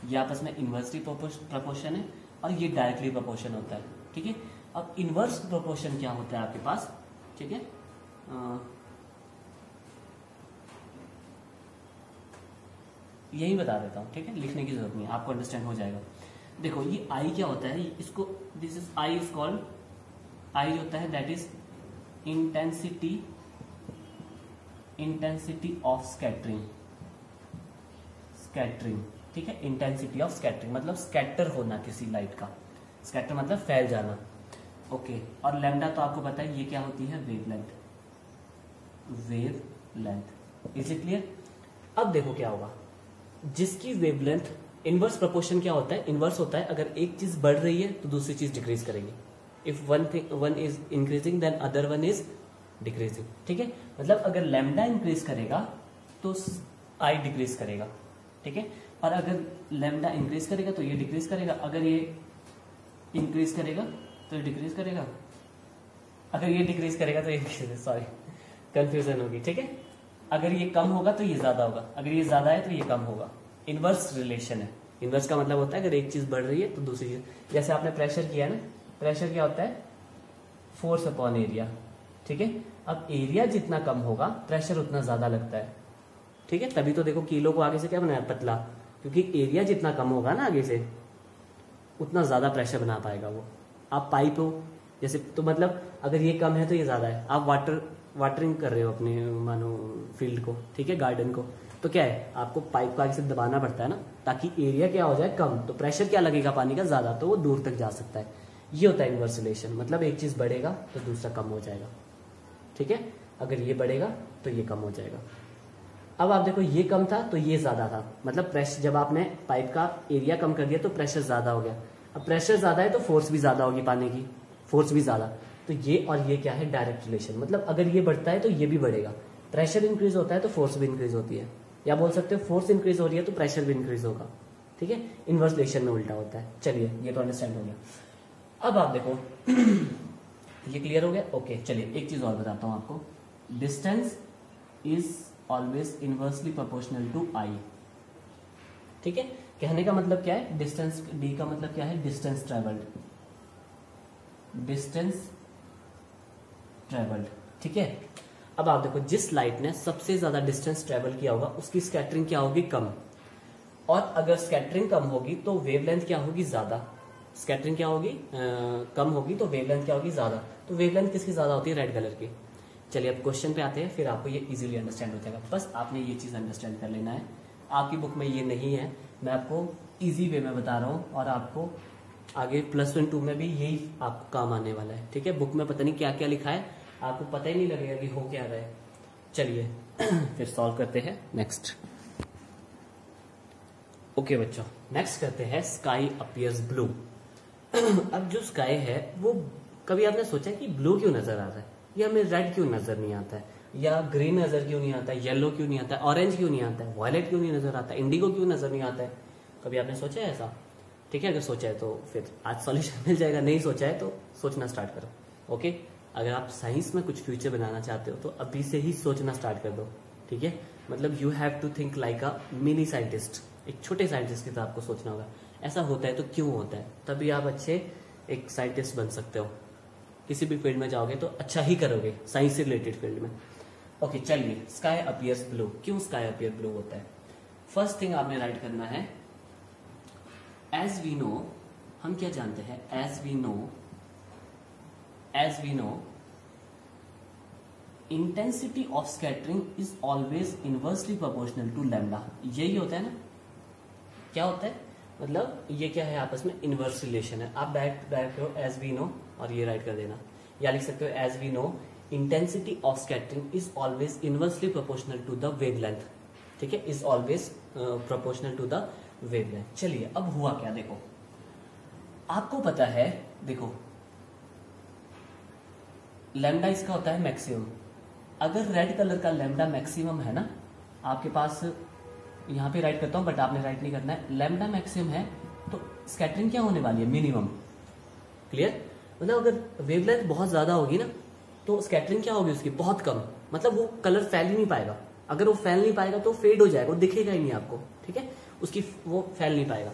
ये आपस में इनवर्सली प्रोपोर्शन है और ये डायरेक्टली प्रोपोर्शन होता है, ठीक है। अब इनवर्स प्रोपोर्शन क्या होता है आपके पास, ठीक है, यही बता देता हूँ, ठीक है, लिखने की जरूरत नहीं है, आपको अंडरस्टैंड हो जाएगा। देखो ये आई क्या होता है, इसको this is I is called, I होता है that is intensity of scattering, ठीक है, इंटेंसिटी ऑफ स्कैटरिंग मतलब स्कैटर होना किसी लाइट का, स्कैटर मतलब फैल जाना। ओके और लैम्डा तो आपको पता है ये क्या होती है, वेवलेंथ, इज इट क्लियर? अब देखो क्या होगा, जिसकी वेवलेंथ, इनवर्स प्रोपोर्शन क्या होता है, इनवर्स होता है अगर एक चीज बढ़ रही है तो दूसरी चीज डिक्रीज करेगी। If one is increasing then other one is decreasing, ठीक है। मतलब अगर लैम्डा इंक्रीज करेगा तो आई डिक्रीज करेगा, ठीक है। और अगर लैम्डा इंक्रीज करेगा तो ये डिक्रीज करेगा, अगर ये इंक्रीज करेगा तो ये डिक्रीज करेगा, अगर ये डिक्रीज करेगा तो ये सॉरी कंफ्यूजन होगी, ठीक है। अगर ये कम होगा तो ये ज्यादा होगा, अगर ये ज्यादा है तो ये कम होगा। इनवर्स रिलेशन है। इनवर्स का मतलब होता है अगर एक चीज बढ़ रही है तो दूसरी चीज, जैसे आपने प्रेशर किया ना, प्रेशर क्या होता है, फोर्स अपॉन एरिया, ठीक है। अब एरिया जितना कम होगा प्रेशर उतना ज्यादा लगता है, ठीक है। तभी तो देखो किलो को आगे से क्या बनाया, पतला, क्योंकि एरिया जितना कम होगा ना आगे से उतना ज्यादा प्रेशर बना पाएगा वो। आप पाइप हो जैसे, तो मतलब अगर ये कम है तो ये ज्यादा है। आप वाटरिंग कर रहे हो अपने मानो फील्ड को, ठीक है, गार्डन को, तो क्या है आपको पाइप को आगे से दबाना पड़ता है ना, ताकि एरिया क्या हो जाए कम, तो प्रेशर क्या लगेगा पानी का ज्यादा, तो वो दूर तक जा सकता है। ये होता है इनवर्स रिलेशन, मतलब एक चीज बढ़ेगा तो दूसरा कम हो जाएगा, ठीक है। अगर ये बढ़ेगा तो ये कम हो जाएगा। अब आप देखो ये कम था तो ये ज्यादा था, मतलब प्रेशर, जब आपने पाइप का एरिया कम कर दिया तो प्रेशर ज्यादा हो गया। अब प्रेशर ज्यादा है तो फोर्स भी ज्यादा होगी, पानी की फोर्स भी ज्यादा। तो ये और ये क्या है, डायरेक्ट रिलेशन, मतलब अगर ये बढ़ता है तो ये भी बढ़ेगा। प्रेशर इंक्रीज होता है तो फोर्स भी इंक्रीज होती है, या बोल सकते हो फोर्स इंक्रीज हो रही है तो प्रेशर भी इंक्रीज होगा, ठीक है। इनवर्स रिलेशन में उल्टा होता है। चलिए ये तो अंडरस्टैंड हो गया। अब आप देखो ये क्लियर हो गया। ओके चलिए एक चीज और बताता हूं आपको, distance is always inversely proportional to I, ठीक है। कहने का मतलब क्या है, डिस्टेंस, डी का मतलब क्या है, डिस्टेंस ट्रेवल्ड, ठीक है। अब आप देखो जिस लाइट ने सबसे ज्यादा डिस्टेंस ट्रेवल किया होगा उसकी स्कैटरिंग क्या होगी, कम। और अगर स्कैटरिंग कम होगी तो वेवलेंथ क्या होगी, ज्यादा। स्कैटरिंग क्या होगी, कम होगी तो वेवलेंथ क्या होगी, ज्यादा। तो वेवलेंथ किसकी ज्यादा होती है, रेड कलर की। चलिए अब क्वेश्चन पे आते हैं, फिर आपको ये इजीली अंडरस्टैंड हो जाएगा। बस आपने ये चीज अंडरस्टैंड कर लेना है, आपकी बुक में ये नहीं है, मैं आपको इजी वे में बता रहा हूँ और आपको आगे +1 2 में भी यही आपको काम आने वाला है। ठीक है, बुक में पता नहीं क्या क्या लिखा है, आपको पता ही नहीं लगेगा कि हो क्या रहा है। चलिए फिर सॉल्व करते हैं नेक्स्ट। ओके बच्चों, नेक्स्ट करते हैं स्काई अपीयर्स ब्लू। अब जो स्काई है वो कभी आपने सोचा है कि ब्लू क्यों नजर आ रहा है, या हमें रेड क्यों नजर नहीं आता है, या ग्रीन नजर क्यों नहीं आता है, येलो क्यों नहीं आता है, ऑरेंज क्यों नहीं आता है, वायलेट क्यों नहीं नजर आता है, इंडिगो क्यों नजर नहीं आता है? कभी आपने सोचा है ऐसा? ठीक है, अगर सोचा है तो फिर आज सॉल्यूशन मिल जाएगा, नहीं सोचा है तो सोचना स्टार्ट करो। ओके, अगर आप साइंस में कुछ फ्यूचर बनाना चाहते हो तो अभी से ही सोचना स्टार्ट कर दो। ठीक है, मतलब you have to think like a mini scientist, एक छोटे साइंटिस्ट की तरह आपको सोचना होगा। ऐसा होता है तो क्यों होता है, तभी आप अच्छे एक साइंटिस्ट बन सकते हो। किसी भी फील्ड में जाओगे तो अच्छा ही करोगे, साइंस से रिलेटेड फील्ड में। ओके चलिए, स्काई अपीयर्स ब्लू। क्यों स्काई अपीयर ब्लू होता है? फर्स्ट थिंग आपने राइट करना है, एज वी नो, हम क्या जानते हैं, as we know intensity of scattering is always inversely proportional to lambda. यही होता है ना, क्या होता है, मतलब ये क्या है, आपस में इनवर्स रिलेशन है। आप डायरेक्ट करो एज वी नो और ये राइट कर देना, या लिख सकते हो as we know intensity of scattering is always inversely proportional to the wavelength. ठीक है, is always proportional to the wavelength. चलिए अब हुआ क्या, देखो आपको पता है, देखो लैम्डा इसका होता है मैक्सिमम। अगर रेड कलर का लैम्डा मैक्सिमम है ना, आपके पास यहां पे राइट करता हूं बट आपने राइट नहीं करना है, लैम्डा मैक्सिमम है तो स्कैटरिंग क्या होने वाली है, मिनिमम। क्लियर, मतलब अगर वेवलेंथ बहुत ज्यादा होगी ना तो स्कैटरिंग क्या होगी उसकी, बहुत कम, मतलब वो कलर फैल ही नहीं पाएगा। अगर वो फैल नहीं पाएगा तो फेड हो जाएगा, वो दिखेगा ही नहीं आपको। ठीक है, उसकी वो फैल नहीं पाएगा।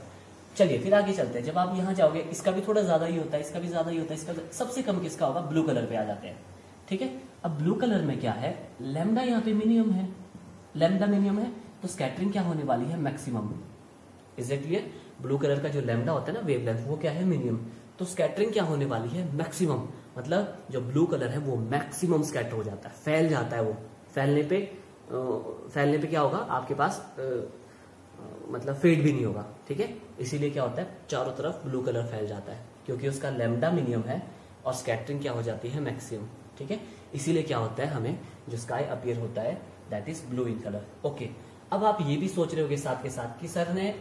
चलिए फिर आगे चलते हैं। जब आप यहां जाओगे, इसका भी थोड़ा ज्यादा ही होता है, इसका भी ज्यादा ही होता है, इसका सबसे कम किसका होगा, ब्लू कलर पे आ जाते हैं। ठीक है, अब ब्लू कलर में क्या है, लैम्डा यहाँ पे मिनिमम है, लैम्डा मिनिमम है तो स्कैटरिंग क्या होने वाली है, maximum. Is it clear? Blue colour का जो लैम्डा होता है ना वेवलेंथ, वो क्या है, मिनिमम, तो स्कैटरिंग क्या होने वाली है, मैक्सिमम। मतलब जो ब्लू कलर है वो मैक्सिमम स्कैटर हो जाता है, फैल जाता है। वो फैलने पे क्या होगा आपके पास, मतलब फेड भी नहीं होगा। ठीक है, इसीलिए क्या होता है, चारों तरफ ब्लू कलर फैल जाता है, क्योंकि उसका लैम्डा मिनिमम है और स्कैटरिंग क्या हो जाती है, मैक्सिमम। ठीक है, इसीलिए क्या होता है, हमें जो स्काई अपीयर होता है that is blue in colour. Okay, अब आप ये भी सोच रहे होगे साथ के साथ कि सर ने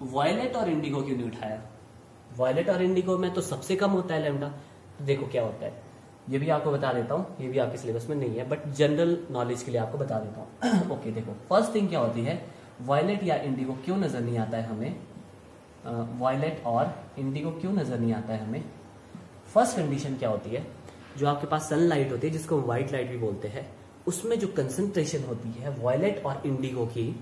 वायलेट और इंडिगो क्यों नहीं उठाया, वायलेट और इंडिगो में तो सबसे कम होता है लैम्डा। तो देखो क्या होता है, ये भी आपको बता देता हूँ, ये भी आपके सिलेबस में नहीं है बट जनरल नॉलेज के लिए आपको बता देता हूँ। ओके देखो, फर्स्ट थिंग क्या होती है, वायलेट या इंडिगो क्यों नजर नहीं आता है हमें, वायलेट और इंडिगो क्यों नजर नहीं आता है हमें। फर्स्ट कंडीशन क्या होती है, जो आपके पास सनलाइट होती है जिसको व्हाइट लाइट भी बोलते हैं, उसमें जो कंसंट्रेशन होती है वायलेट और इंडिगो की,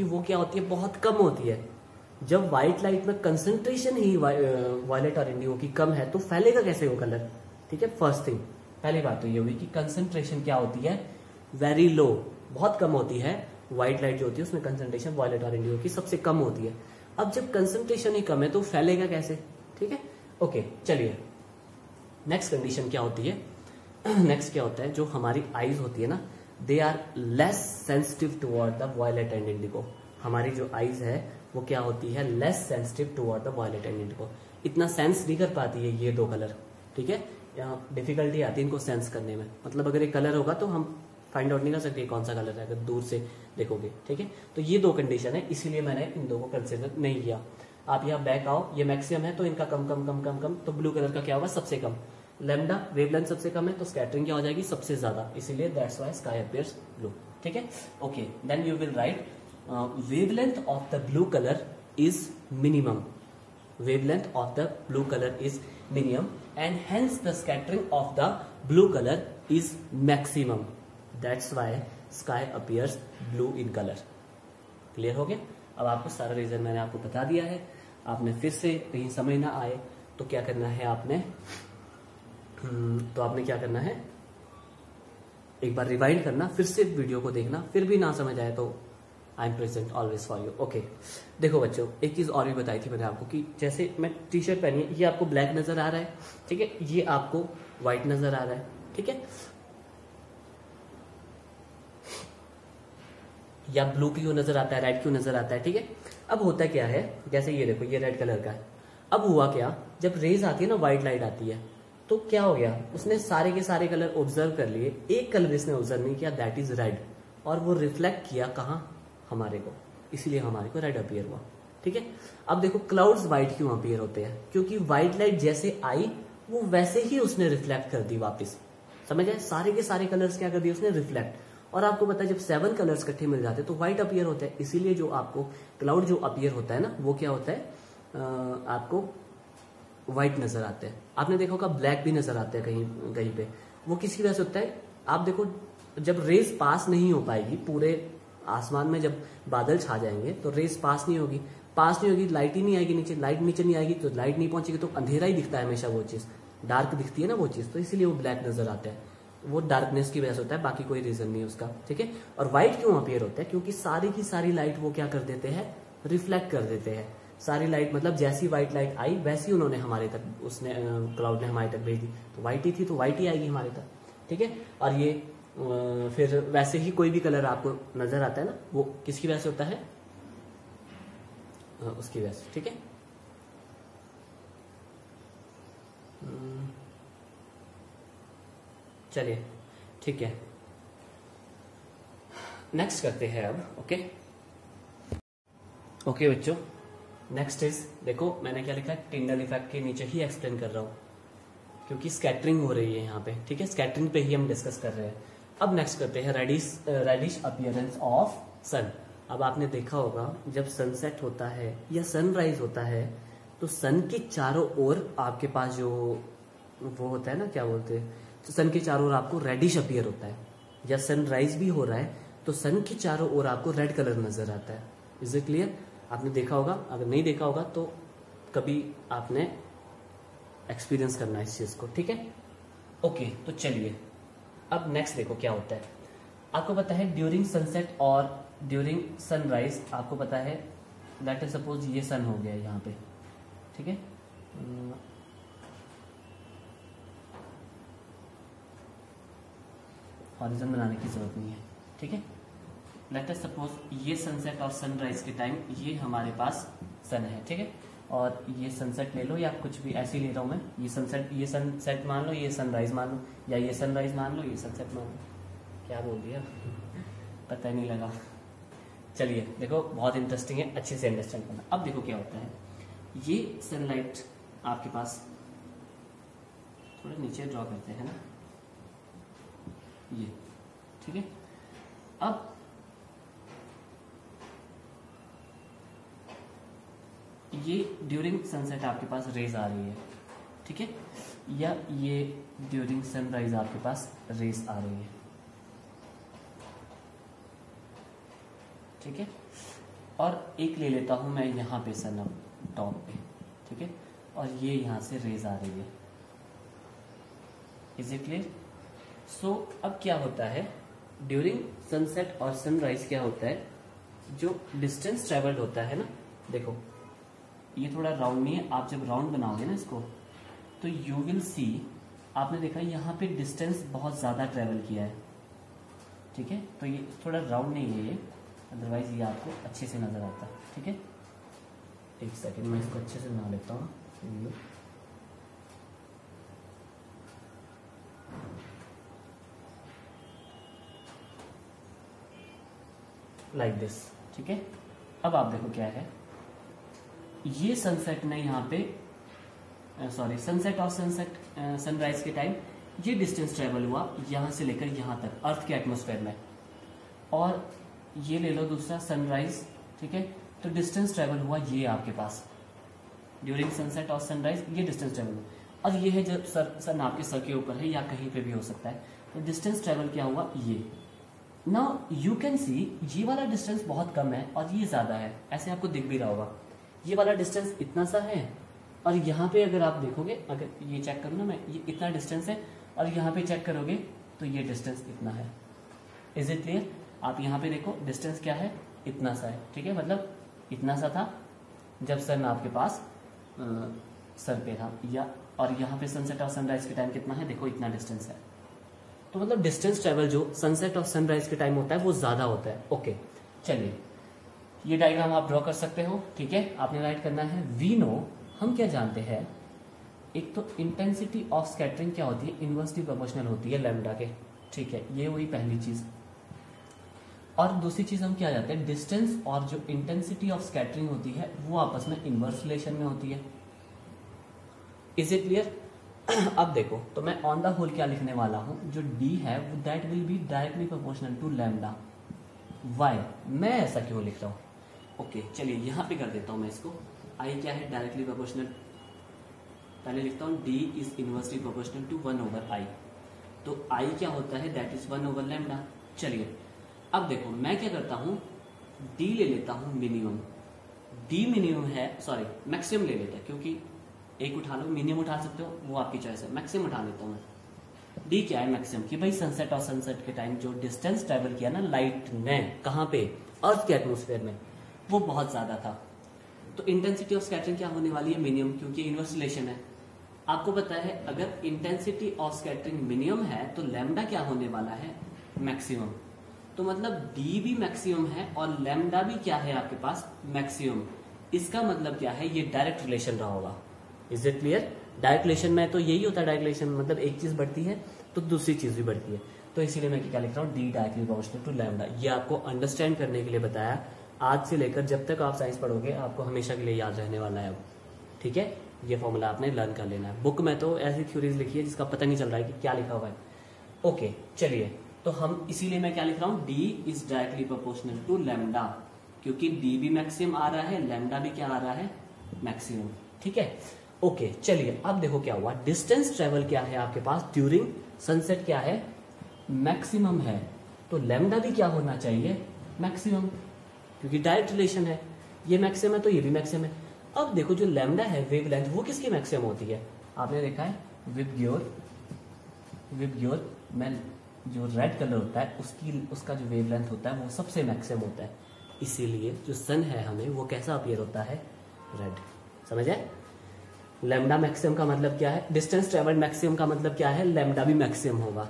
वो क्या होती है, बहुत कम होती है। जब व्हाइट लाइट में कंसंट्रेशन ही वायलेट और इंडिगो की कम है तो फैलेगा कैसे वो कलर। ठीक है, फर्स्ट थिंग, पहली बात तो ये हुई कि कंसंट्रेशन क्या होती है, वेरी लो, बहुत कम होती है। व्हाइट लाइट जो होती है उसमें कंसंट्रेशन वायलेट और इंडिगो की सबसे कम होती है। अब जब कंसंट्रेशन ही कम है तो फैलेगा कैसे। ठीक है, ओके चलिए नेक्स्ट कंडीशन क्या होती है, नेक्स्ट क्या होता है, जो हमारी आईज होती है ना, they are less sensitive toward the violet and indigo. हमारी जो आईज है वो क्या होती है, less sensitive toward the violet and indigo, इतना सेंस नहीं कर पाती है ये दो कलर। ठीक है, यहाँ डिफिकल्टी आती है इनको सेंस करने में, मतलब अगर एक कलर होगा तो हम फाइंड आउट नहीं कर सकते कौन सा कलर है अगर दूर से देखोगे। ठीक है, तो ये दो कंडीशन है, इसीलिए मैंने इन दो को कंसिडर नहीं किया। आप यहाँ बैक आओ, ये मैक्सिमम है तो इनका कम कम कम कम कम, तो ब्लू कलर का क्या होगा, सबसे कम। लैम्डा वेवलेंथ सबसे कम है तो स्कैटरिंग क्या हो जाएगी, सबसे ज्यादा, इसीलिए that's why sky appears blue. ठीक है, okay then you will write wavelength of the blue color is minimum, wavelength of the blue color is minimum and hence the scattering of the blue color is maximum, that's why sky appears blue in color। Clear हो गया? अब आपको सारा reason मैंने आपको बता दिया है, आपने फिर से कहीं समझ ना आए तो क्या करना है आपने, क्या करना है, एक बार रिवाइंड करना, फिर से वीडियो को देखना, फिर भी ना समझ आए तो I am present always for you. Okay देखो बच्चों, एक चीज और भी बताई थी मैंने आपको कि जैसे मैं टी शर्ट पहनी है, ये आपको ब्लैक नजर आ रहा है, ठीक है, ये आपको व्हाइट नजर आ रहा है, ठीक है, या ब्लू क्यों नजर आता है, रेड क्यों नजर आता है, ठीक है। अब होता क्या है, जैसे ये देखो ये रेड कलर का है, अब हुआ क्या, जब रेज आती है ना, व्हाइट लाइट आती है, तो क्या हो गया, उसने सारे के सारे कलर ऑब्जर्व कर लिए, एक कलर इसने ऑब्जर्व नहीं किया, दैट इज रेड, और वो रिफ्लेक्ट किया कहाँ, हमारे को, इसीलिए हमारे को रेड अपीयर हुआ। ठीक है, अब देखो क्लाउड्स व्हाइट क्यों अपीयर होते हैं, क्योंकि व्हाइट लाइट जैसे आई वो वैसे ही उसने रिफ्लेक्ट कर दी वापस, समझ आए, सारे के सारे कलर्स क्या कर दिए उसने, रिफ्लेक्ट। और आपको पता है जब 7 कलर्स इकट्ठे मिल जाते हैं तो व्हाइट अपीयर होता है, इसीलिए जो आपको क्लाउड जो अपीयर होता है ना, वो क्या होता है, आपको व्हाइट नजर आते हैं। आपने देखा होगा ब्लैक भी नजर आते हैं कहीं कहीं पे, वो किसकी वजह से होता है, आप देखो जब रेस पास नहीं हो पाएगी पूरे आसमान में, जब बादल छा जाएंगे तो रेस पास नहीं होगी, लाइट ही नहीं आएगी नीचे, लाइट नीचे नहीं आएगी तो लाइट नहीं पहुंचेगी, तो अंधेरा ही दिखता है हमेशा, वो चीज डार्क दिखती है ना वो चीज, तो इसीलिए वो ब्लैक नजर आता है, वो डार्कनेस की वजह से होता है, बाकी कोई रीजन नहीं है उसका। ठीक है, और व्हाइट क्यों अपीयर होता है, क्योंकि सारी की सारी लाइट वो क्या कर देते हैं, रिफ्लेक्ट कर देते हैं, सारी लाइट, मतलब जैसी व्हाइट लाइट आई वैसी उन्होंने हमारे तक, उसने क्लाउड ने हमारे तक भेज दी, तो व्हाइट ही थी तो व्हाइट ही आएगी हमारे तक। ठीक है, और ये फिर वैसे ही कोई भी कलर आपको नजर आता है ना, वो किसकी वजह से होता है, उसकी वजह से। ठीक है, चलिए ठीक है, नेक्स्ट करते हैं अब। ओके बच्चों, नेक्स्ट इज, देखो मैंने क्या लिखा है, टिंडल इफेक्ट के नीचे ही एक्सप्लेन कर रहा हूं, क्योंकि स्कैटरिंग हो रही है यहाँ पे। ठीक है, स्कैटरिंग पे ही हम डिस्कस कर रहे हैं। अब नेक्स्ट करते हैं रेडिश अपीयरेंस ऑफ सन। अब आपने देखा होगा जब सनसेट होता है या सनराइज होता है, तो सन के चारों ओर आपके पास जो वो होता है ना, क्या बोलते हैं, तो सन के चारों ओर आपको रेडिश अपीयर होता है, या सनराइज भी हो रहा है तो सन के चारों ओर आपको रेड कलर नजर आता है। Is it clear? आपने देखा होगा, अगर नहीं देखा होगा तो कभी आपने एक्सपीरियंस करना है इस चीज को। ठीक है, ओके, तो चलिए अब नेक्स्ट देखो क्या होता है। आपको पता है ड्यूरिंग सनसेट और ड्यूरिंग सनराइज, आपको पता है लेट अस सपोज ये सन हो गया यहाँ पे। ठीक है, हॉरिजन बनाने की जरूरत नहीं है। ठीक है, लेट अस सपोज ये सनसेट और सनराइज के टाइम ये हमारे पास सन है। ठीक है, और ये सनसेट ले लो या कुछ भी ऐसे ही ले रहा हूं मैं, ये सनसेट मान लो, ये सनराइज मान लो, या ये सनराइज मान लो, ये सनसेट मान लो। क्या बोल दिया पता ही नहीं लगा। चलिए देखो, बहुत इंटरेस्टिंग है, अच्छे से अंडरस्टैंड करना। अब देखो क्या होता है, ये सनलाइट आपके पास, थोड़ा नीचे ड्रॉ करते हैं ना ये। ठीक है, अब ये ड्यूरिंग सनसेट आपके पास रेज आ रही है। ठीक है, या ये ड्यूरिंग सनराइज आपके पास रेज आ रही है। ठीक है, और एक ले लेता हूं मैं यहां पे सन अब टॉप पे। ठीक है, और ये यहां से रेज आ रही है। Is it clear? सो अब क्या होता है, ड्यूरिंग सनसेट और सनराइज क्या होता है, जो डिस्टेंस ट्रेवल्ड होता है ना, देखो ये थोड़ा राउंड नहीं है, आप जब राउंड बनाओगे ना इसको, तो यू विल सी, आपने देखा यहाँ पे डिस्टेंस बहुत ज्यादा ट्रेवल किया है। ठीक है, तो ये थोड़ा राउंड नहीं है ये, अदरवाइज ये आपको अच्छे से नजर आता है। ठीक है, एक सेकंड मैं इसको अच्छे से बना लेता हूँ, लाइक दिस। ठीक है, अब आप देखो क्या है, ये सनसेट ने यहाँ पे सॉरी सनसेट और सनराइज के टाइम ये डिस्टेंस ट्रेवल हुआ यहाँ से लेकर यहाँ तक अर्थ के एटमॉस्फेयर में, और ये ले लो दूसरा सनराइज। ठीक है, तो डिस्टेंस ट्रेवल हुआ ये आपके पास ड्यूरिंग सनसेट और सनराइज, ये डिस्टेंस ट्रेवल हुआ, और ये है जब सन आपके सर के ऊपर है या कहीं पे भी हो सकता है, तो डिस्टेंस ट्रेवल क्या हुआ ये। नाउ यू कैन सी ये वाला डिस्टेंस बहुत कम है और ये ज्यादा है, ऐसे आपको दिख भी रहा होगा। ये वाला डिस्टेंस इतना सा है, और यहाँ पे अगर आप देखोगे, अगर ये चेक करूँ ना मैं, ये इतना डिस्टेंस है, और यहाँ पे चेक करोगे तो ये डिस्टेंस इतना है। Is it clear? आप यहाँ पे देखो डिस्टेंस क्या है, इतना सा है। ठीक है, मतलब इतना सा था जब सन आपके पास सर पे था, या और यहाँ पे सनसेट और सनराइज के टाइम कितना है, देखो इतना डिस्टेंस है। तो मतलब डिस्टेंस ट्रेवल जो सनसेट और सनराइज के टाइम होता है वो ज्यादा होता है। ओके, चलिए ये डायग्राम आप ड्रॉ कर सकते हो, ठीक है। आपने राइट करना है वी नो, हम क्या जानते हैं, एक तो इंटेंसिटी ऑफ स्कैटरिंग क्या होती है, इनवर्सली प्रोपोर्शनल होती है लैम्डा के, ठीक है, ये वही पहली चीज। और दूसरी चीज हम क्या जानते हैं, डिस्टेंस और जो इंटेंसिटी ऑफ स्कैटरिंग होती है वो आपस में इनवर्स रिलेशन में होती है। Is it clear? अब देखो, तो मैं ऑन द होल क्या लिखने वाला हूं, जो डी है वो that will be directly proportional to lambda. Why, मैं ऐसा क्यों लिख रहा हूं? ओके चलिए यहां पे कर देता हूं मैं इसको। आई क्या है, डायरेक्टली प्रोपोर्शनल, पहले लिखता हूं D is inversely proportional to 1/i। तो आई क्या होता है, दैट इज 1/λ। चलिए अब देखो मैं क्या करता हूं, डी ले लेता हूं मिनिमम। डी मिनिमम है, सॉरी मैक्सिमम ले लेता है, क्योंकि एक उठा लो, मिनिमम उठा सकते हो, वो आपकी चॉइस है। मैक्सिमम उठा लेता हूं। डी क्या है, मैक्सिमम, कि भाई सनसेट और सनसेट के टाइम जो डिस्टेंस ट्रेवल किया ना लाइट ने, कहां पे, अर्थ के एटमोस्फेयर में, वो बहुत ज्यादा था। तो इंटेंसिटी ऑफ स्कैटरिंग क्या होने वाली है, मिनिमम, क्योंकि इनवर्स रिलेशन है। आपको पता है अगर इंटेंसिटी ऑफ स्कैटरिंग मिनिमम है तो लैम्डा क्या होने वाला है, मैक्सिमम। तो मतलब डी भी मैक्सिमम है और लैम्डा भी क्या है आपके पास, मैक्सिमम। इसका मतलब क्या है, ये डायरेक्ट रिलेशन रहा होगा। Is it clear? Direct relation में तो यही होता है, डायरेक्ट रिलेशन मतलब एक चीज बढ़ती है तो दूसरी चीज भी बढ़ती है। तो इसीलिए मैं क्या लिख रहा हूँ, D directly proportional to lambda. ये आपको अंडरस्टैंड करने के लिए बताया, आज से लेकर जब तक आप साइंस पढ़ोगे आपको हमेशा के लिए याद रहने वाला है अब, ठीक है। ये फॉर्मूला आपने लर्न कर लेना है। बुक में तो ऐसी थ्योरीज लिखी है जिसका पता नहीं चल रहा है कि क्या लिखा हुआ है। ओके चलिए, तो हम इसीलिए मैं क्या लिख रहा हूँ, D is directly proportional to lambda, क्योंकि डी भी मैक्सिमम आ रहा है, लैम्डा भी क्या आ रहा है, मैक्सिमम, ठीक है। ओके चलिए अब देखो क्या हुआ, डिस्टेंस ट्रेवल क्या है आपके पास ड्यूरिंग सनसेट, क्या है, मैक्सिमम है। तो लैम्डा भी क्या होना चाहिए, मैक्सिमम, क्योंकि डायरेक्ट रिलेशन है, ये मैक्सिमम है तो ये भी मैक्सिमम है। अब देखो जो लैम्डा है वेवलेंथ, वो किसकी मैक्सिमम होती है, आपने देखा है विबग्योर में जो रेड कलर होता है उसका जो वेवलेंथ होता है वो सबसे मैक्सिमम होता है। इसीलिए जो सन है हमें वो कैसा अपीयर होता है, रेड। समझ आए? लैम्डा मैक्सिमम का मतलब क्या है, डिस्टेंस ट्रेवल मैक्सिमम का मतलब क्या है, लैम्डा भी मैक्सिमम होगा।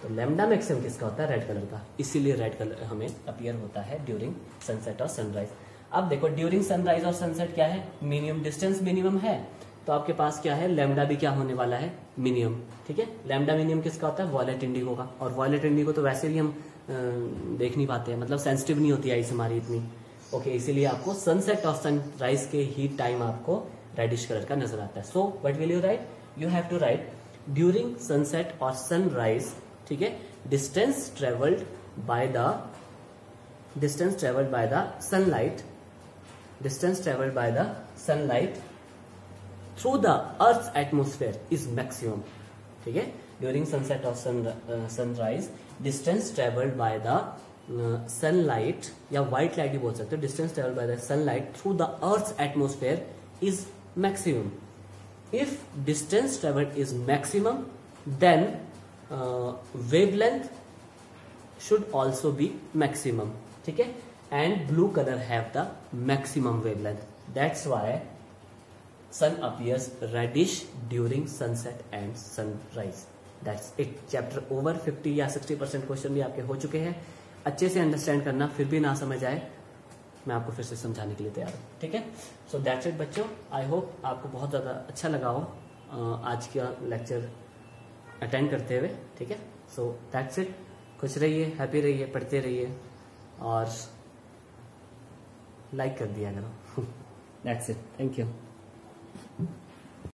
तो लैम्डा मैक्सिमम किसका होता है, रेड कलर का। इसीलिए रेड कलर हमें अपीयर होता है ड्यूरिंग सनसेट और सनराइज। अब देखो ड्यूरिंग सनराइज और सनसेट क्या है, मिनिमम, डिस्टेंस मिनिमम है तो आपके पास क्या है, लैम्डा भी क्या होने वाला है, मिनिमम, ठीक है। लैम्डा मिनिमम किसका होता है, वॉयलेट इंडिगो का। और वॉयलेट इंडिगो तो वैसे भी हम देख नहीं पाते हैं, मतलब सेंसिटिव नहीं होती आइस हमारी इतनी। ओके इसीलिए आपको सनसेट और सनराइज के ही टाइम आपको रेडिश कलर का नजर आता है। So what will you write, you have to write during sunset और सनराइज, ठीक है, distance travelled by the sunlight through the earth's atmosphere is maximum, ठीक है। ड्यूरिंग सनसेट और sunrise distance travelled by the sunlight या white light भी बोल सकते हो, distance travelled by the sunlight through the earth's atmosphere is maximum. If distance travelled is maximum then wavelength should also be maximum, ठीक है। And blue colour have the maximum wavelength, that's why sun appears reddish during sunset and sunrise. That's it. Chapter over 50 या 60% question भी आपके हो चुके हैं। अच्छे से अंडरस्टैंड करना, फिर भी ना समझ आए मैं आपको फिर से समझाने के लिए तैयार हूँ, ठीक है। सो दैट्स इट बच्चों, आई होप आपको बहुत ज़्यादा अच्छा लगा हो आज का लेक्चर अटेंड करते हुए, ठीक है। सो दैट्स इट, खुश रहिए, हैप्पी रहिए, पढ़ते रहिए और लाइक कर दिया करो। That's it, thank you.